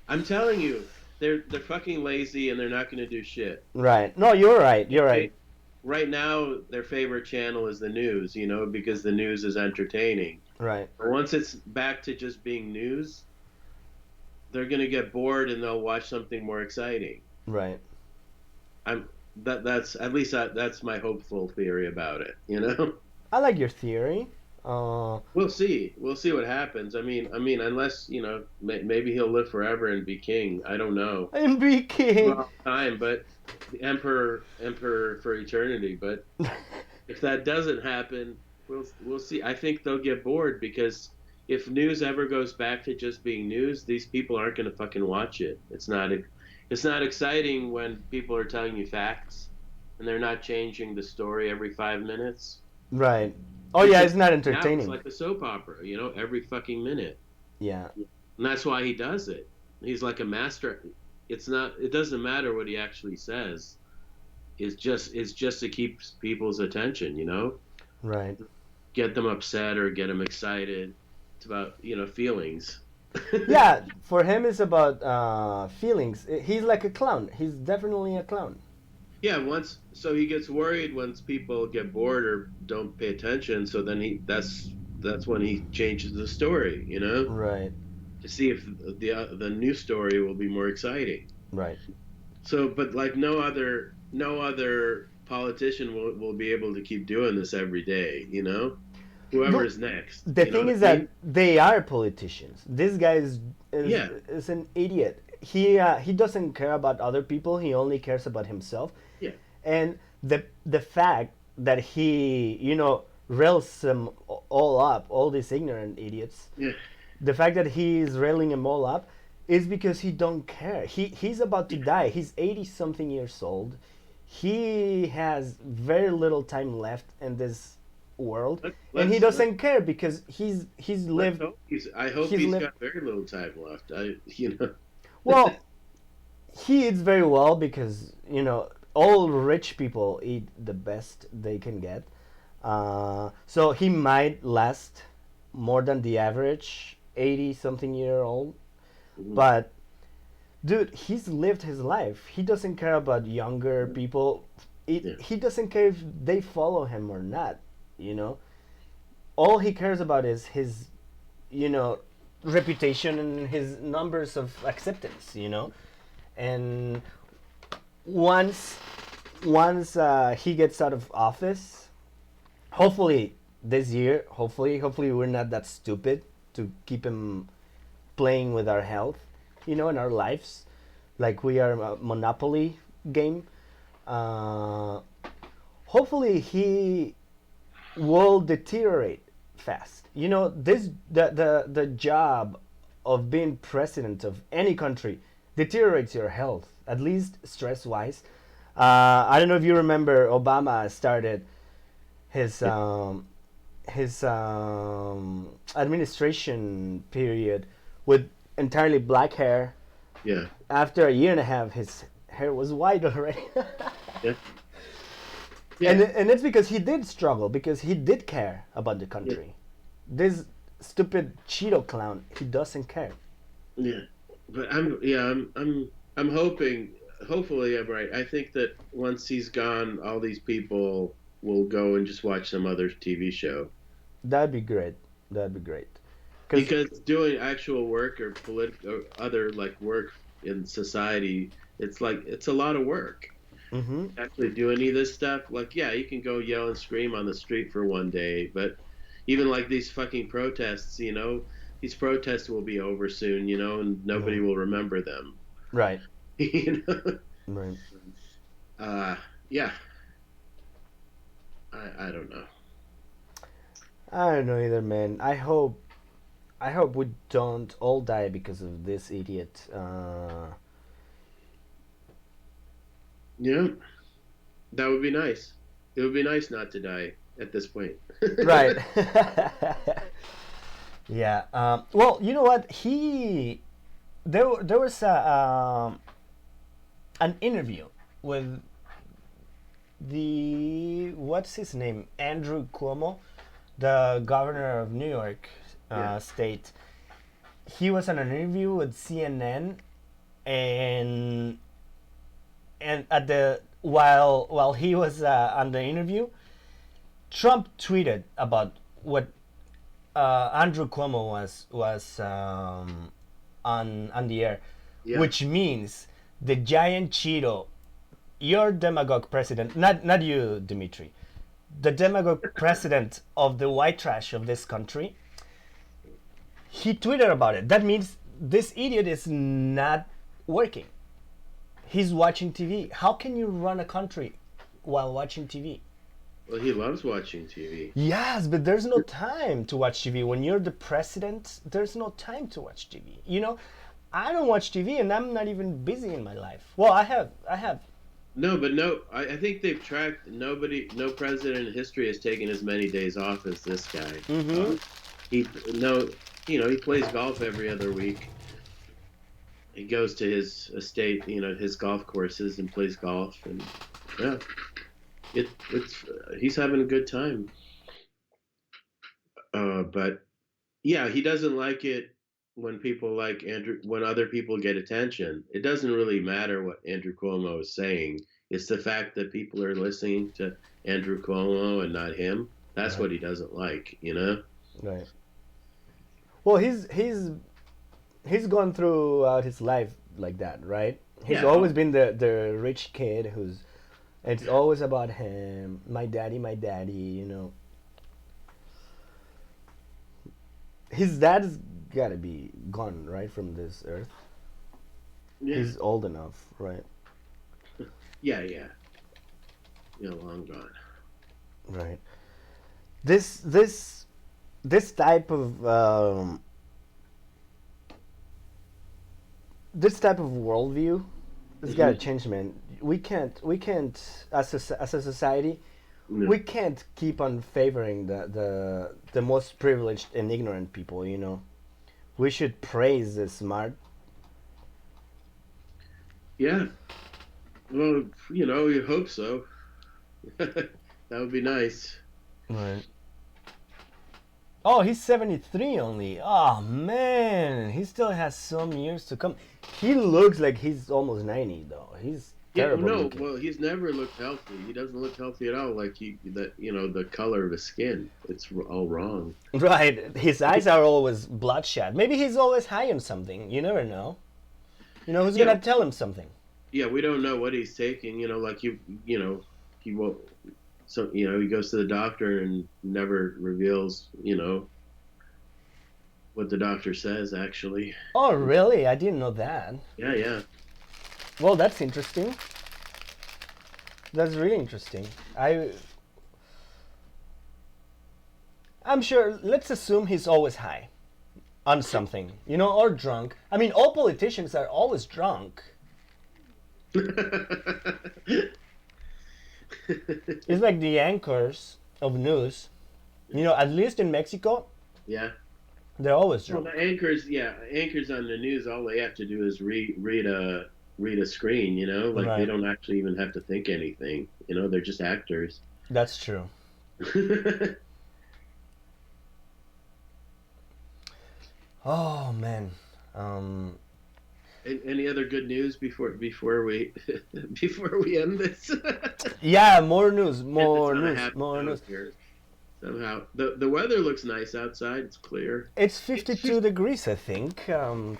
I'm telling you, they're fucking lazy and they're not going to do shit. Right. No, you're right. Right now, their favorite channel is the news, because the news is entertaining. Right. But once it's back to just being news, they're going to get bored and they'll watch something more exciting. Right. That's my hopeful theory about it, I like your theory. We'll see what happens. I mean, unless maybe he'll live forever and be king. I don't know. And be king. For all time, but the emperor for eternity. But if that doesn't happen, we'll see. I think they'll get bored, because if news ever goes back to just being news, these people aren't going to fucking watch it. It's not exciting when people are telling you facts and they're not changing the story every 5 minutes. Right. Oh, yeah, it's not entertaining. Now it's like a soap opera, every fucking minute. Yeah. And that's why he does it. He's like a master. It doesn't matter what he actually says. It's just to keep people's attention, Right. Get them upset or get them excited. It's about, feelings. Yeah, for him it's about feelings. He's like a clown. He's definitely a clown. Yeah, so he gets worried once people get bored or don't pay attention. So then that's when he changes the story, Right. to see if the new story will be more exciting. Right. So, but like no other politician will be able to keep doing this every day, Whoever is next. The thing is that they are politicians. This guy is an idiot. He doesn't care about other people. He only cares about himself. Yeah. And the fact that he rails them all up, all these ignorant idiots. Yeah. The fact that he's railing them all up is because he don't care. He's about to die. He's 80-something years old. He has very little time left in this world, and he doesn't care because he's lived. I hope he's got very little time left. Well, he eats very well because all rich people eat the best they can get. So he might last more than the average 80-something year old. Mm-hmm. But dude, he's lived his life. He doesn't care about younger people. He doesn't care if they follow him or not. All he cares about is his, reputation and his numbers of acceptance, and once he gets out of office, hopefully this year, hopefully we're not that stupid to keep him playing with our health, in our lives, like we are a Monopoly game. Uh, hopefully he will deteriorate fast. The job of being president of any country deteriorates your health, at least stress wise. I don't know if you remember Obama started his administration period with entirely black hair. Yeah. After a year and a half, his hair was white already. Yeah. Yeah. And it's because he did struggle, because he did care about the country. This stupid Cheeto clown, he doesn't care. Yeah, but I'm hoping. Hopefully, I'm right. I think that once he's gone, all these people will go and just watch some other TV show. That'd be great. Because doing actual work or or other like work in society, it's a lot of work. Mm-hmm. Actually do any of this stuff, like, yeah, you can go yell and scream on the street for one day, but even like these fucking protests, these protests will be over soon, and nobody will remember them. Right. Right. Yeah. I don't know. I don't know either, man. I hope we don't all die because of this idiot. Yeah, that would be nice. It would be nice not to die at this point. Right. Yeah. Well, you know what? There was an interview with what's his name? Andrew Cuomo, the governor of New York State. He was on an interview with CNN, and at the while he was on the interview, Trump tweeted about what Andrew Cuomo was on the air, which means the giant Cheeto, your demagogue president, not you, Dmitry, the demagogue president of the white trash of this country. He tweeted about it. That means this idiot is not working. He's watching TV. How can you run a country while watching TV? Well, he loves watching TV. Yes, but there's no time to watch TV. When you're the president, there's no time to watch TV. I don't watch TV, and I'm not even busy in my life. Well, I have. No, but I think they've tracked. No president in history has taken as many days off as this guy. Mm-hmm. He plays golf every other week. He goes to his estate, his golf courses, and plays golf, and he's having a good time. But yeah, he doesn't like it when people like Andrew, when other people get attention. It doesn't really matter what Andrew Cuomo is saying. It's the fact that people are listening to Andrew Cuomo and not him. That's what he doesn't like, Right. Well, he's gone throughout his life like that, right? He's always been the rich kid it's always about him. My daddy, His dad's gotta be gone, right, from this earth. Yeah. He's old enough, right? Yeah. Long gone. Right. This type of worldview has got to change, man. We can't as a society, we can't keep on favoring the most privileged and ignorant people. We should praise the smart. Yeah. Well, you hope so. That would be nice. Right. Oh, he's 73 only. Oh, man. He still has some years to come. He looks like he's almost 90, though. He's terrible looking. Well, he's never looked healthy. He doesn't look healthy at all. Like, the color of his skin. It's all wrong. Right. His eyes are always bloodshot. Maybe he's always high on something. You never know. Who's going to tell him something? Yeah, we don't know what he's taking. He won't so he goes to the doctor and never reveals what the doctor says actually. Oh, really? I didn't know that. Yeah. Well, that's interesting. That's really interesting. I'm sure, let's assume he's always high on something, or drunk. I mean, all politicians are always drunk. It's like the anchors of news. At least in Mexico, Yeah. they're always Well, drunk. the anchors on the news, all they have to do is read a screen, like Right. they don't actually even have to think anything, they're just actors. That's true. Oh, man. Any other good news before we before we end this? Yeah, more news, It's more on a news, happy more note news. here. Somehow the weather looks nice outside. It's clear. It's 52 degrees, I think.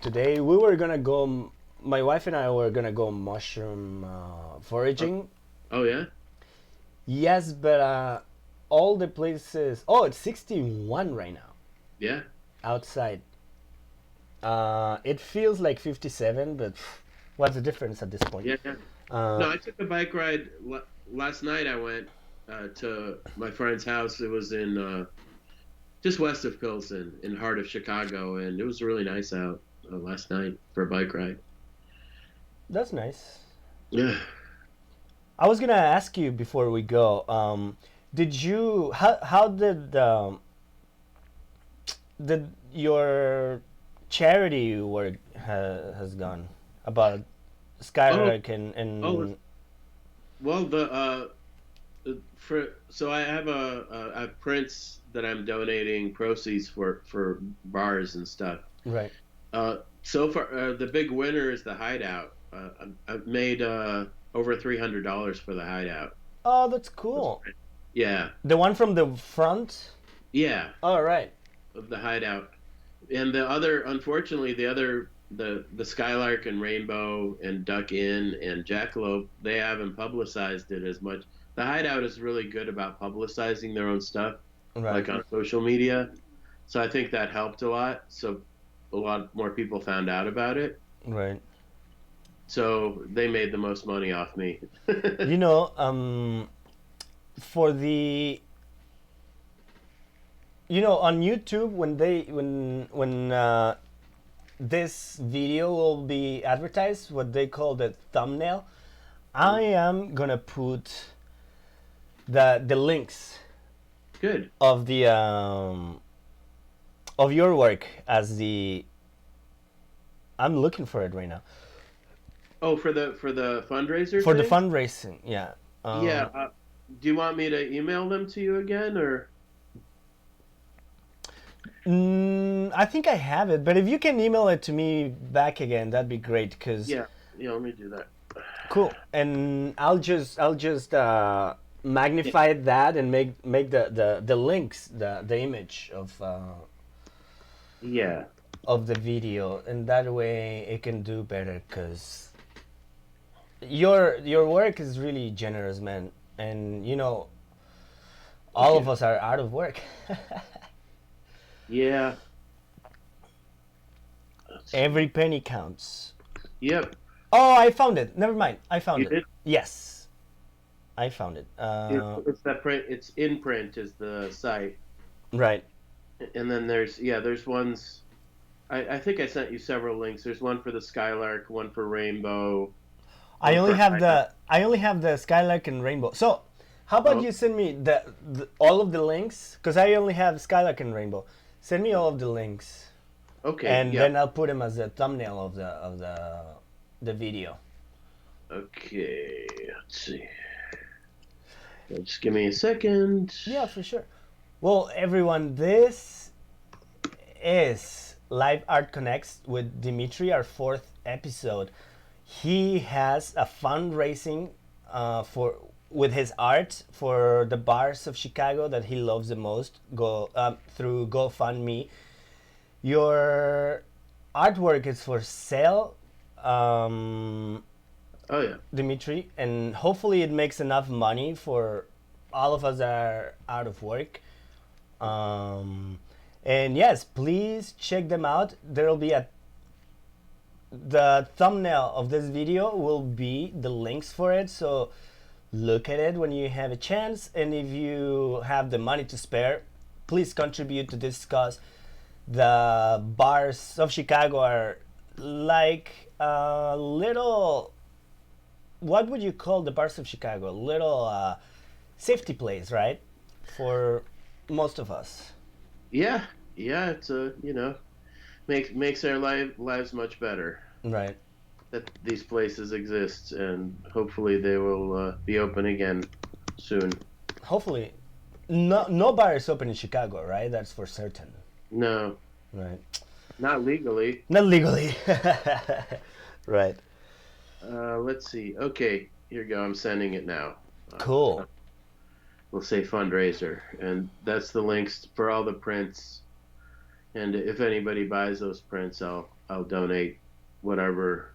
Today we were gonna go. My wife and I were gonna go mushroom foraging. Oh yeah. Yes, but all the places. Oh, it's 61 right now Yeah. outside. It feels like 57, but what's the difference at this point? Yeah. Uh, No, I took a bike ride last night. I went to my friend's house. It was in just west of Pilsen, in the heart of Chicago, and it was really nice out last night for a bike ride. That's nice. Yeah. I was gonna ask you before we go. Did you? How did your charity work has gone about Skyler and Oh, well, so I have a prints that I'm donating proceeds for bars and stuff. right. So far, the big winner is the Hideout. I've made over $300 for the Hideout. Oh, that's cool. Yeah, The one from the front. yeah, All right. of the Hideout. And the other, unfortunately, the Skylark and Rainbow and Duck Inn and Jackalope, they haven't publicized it as much. The Hideout is really good about publicizing their own stuff, Right. like on social media. So I think that helped a lot. So a lot more people found out about it. Right. So they made the most money off me. For the on YouTube when this video will be advertised, what they call the thumbnail, I am gonna put the links Good. of the of your work as the. I'm looking for it right now Oh, for the fundraiser. for the thing? fundraising. Yeah. Yeah. Do you want me to email them to you again, or? I think I have it, but if you can email it to me back again, that'd be great. Cause Yeah. Let me do that. cool, and I'll just magnify that and make the links, the image Yeah. of the video, and that way it can do better. Cause your work is really generous, man, and all of us are out of work. Yeah. Every penny counts. Yep. Oh, I found it. Never mind. I found You it. did? Yes. I found it. It's that print. It's in print is the site, Right. and then there's ones. I think I sent you several links. There's one for the Skylark, one for Rainbow. I only for have the Skylark and Rainbow. So, how about Oh. you send me all of the links? Because I only have Skylark and Rainbow. Send me all of the links, Okay. and yeah. then I'll put them as the thumbnail of the video. Okay. Let's see. Just give me a second. Yeah, for sure. Well, everyone, this is Live Art Connects with Dmitry, our 4th episode. He has a fundraising with his art for the bars of Chicago that he loves the most. Through GoFundMe. Your artwork is for sale, Oh yeah. Dmitry, and hopefully it makes enough money for all of us are out of work. And yes, please check them out. There'll be the thumbnail of this video will be the links for it, so look at it when you have a chance. And if you have the money to spare, please contribute to this cause. The bars of Chicago are like a little, what would you call the bars of Chicago? A little safety place, right? For most of us. Yeah, it's makes our lives much better Right. that these places exist, and hopefully they will be open again soon. Hopefully. No bar is open in Chicago, right? That's for certain. No, Right. not legally. Not legally. Right. Let's see. Okay, here you go. I'm sending it now. Cool. We'll say fundraiser, and that's the links for all the prints. And if anybody buys those prints, I'll donate whatever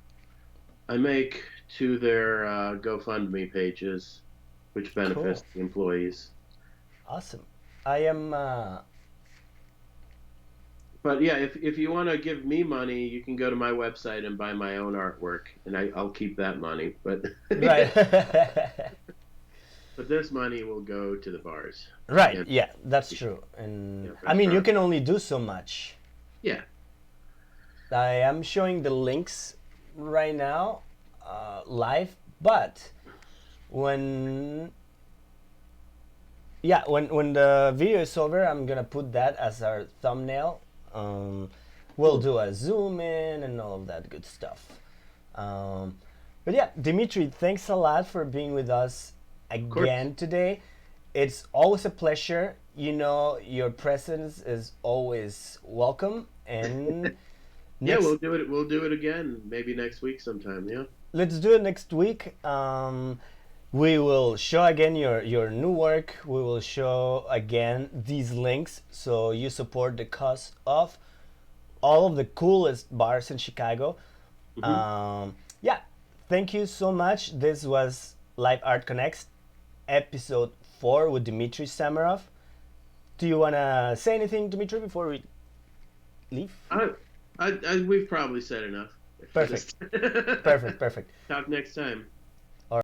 I make to their GoFundMe pages, which benefits the employees. Awesome. I am But yeah, if you want to give me money, you can go to my website and buy my own artwork, and I'll keep that money. But right. but this money will go to the bars. Right. And- Yeah, that's true. And Yeah, I mean, you sure. can only do so much. Yeah. I am showing the links right now live, but when the video is over, I'm gonna put that as our thumbnail. We'll do a zoom in and all of that good stuff. But yeah, Dmitry, thanks a lot for being with us again today. It's always a pleasure. You know, your presence is always welcome. And Yeah, we'll do it. We'll do it again, maybe next week sometime. Yeah. let's do it next week. We will show again your new work. We will show again these links so you support the cause of all of the coolest bars in Chicago. Yeah, thank you so much. This was Live Art CONNX Episode 4 with Dmitry Samarov. Do you want to say anything, Dmitry, before we leave? We've probably said enough. Perfect. Perfect. Talk next time.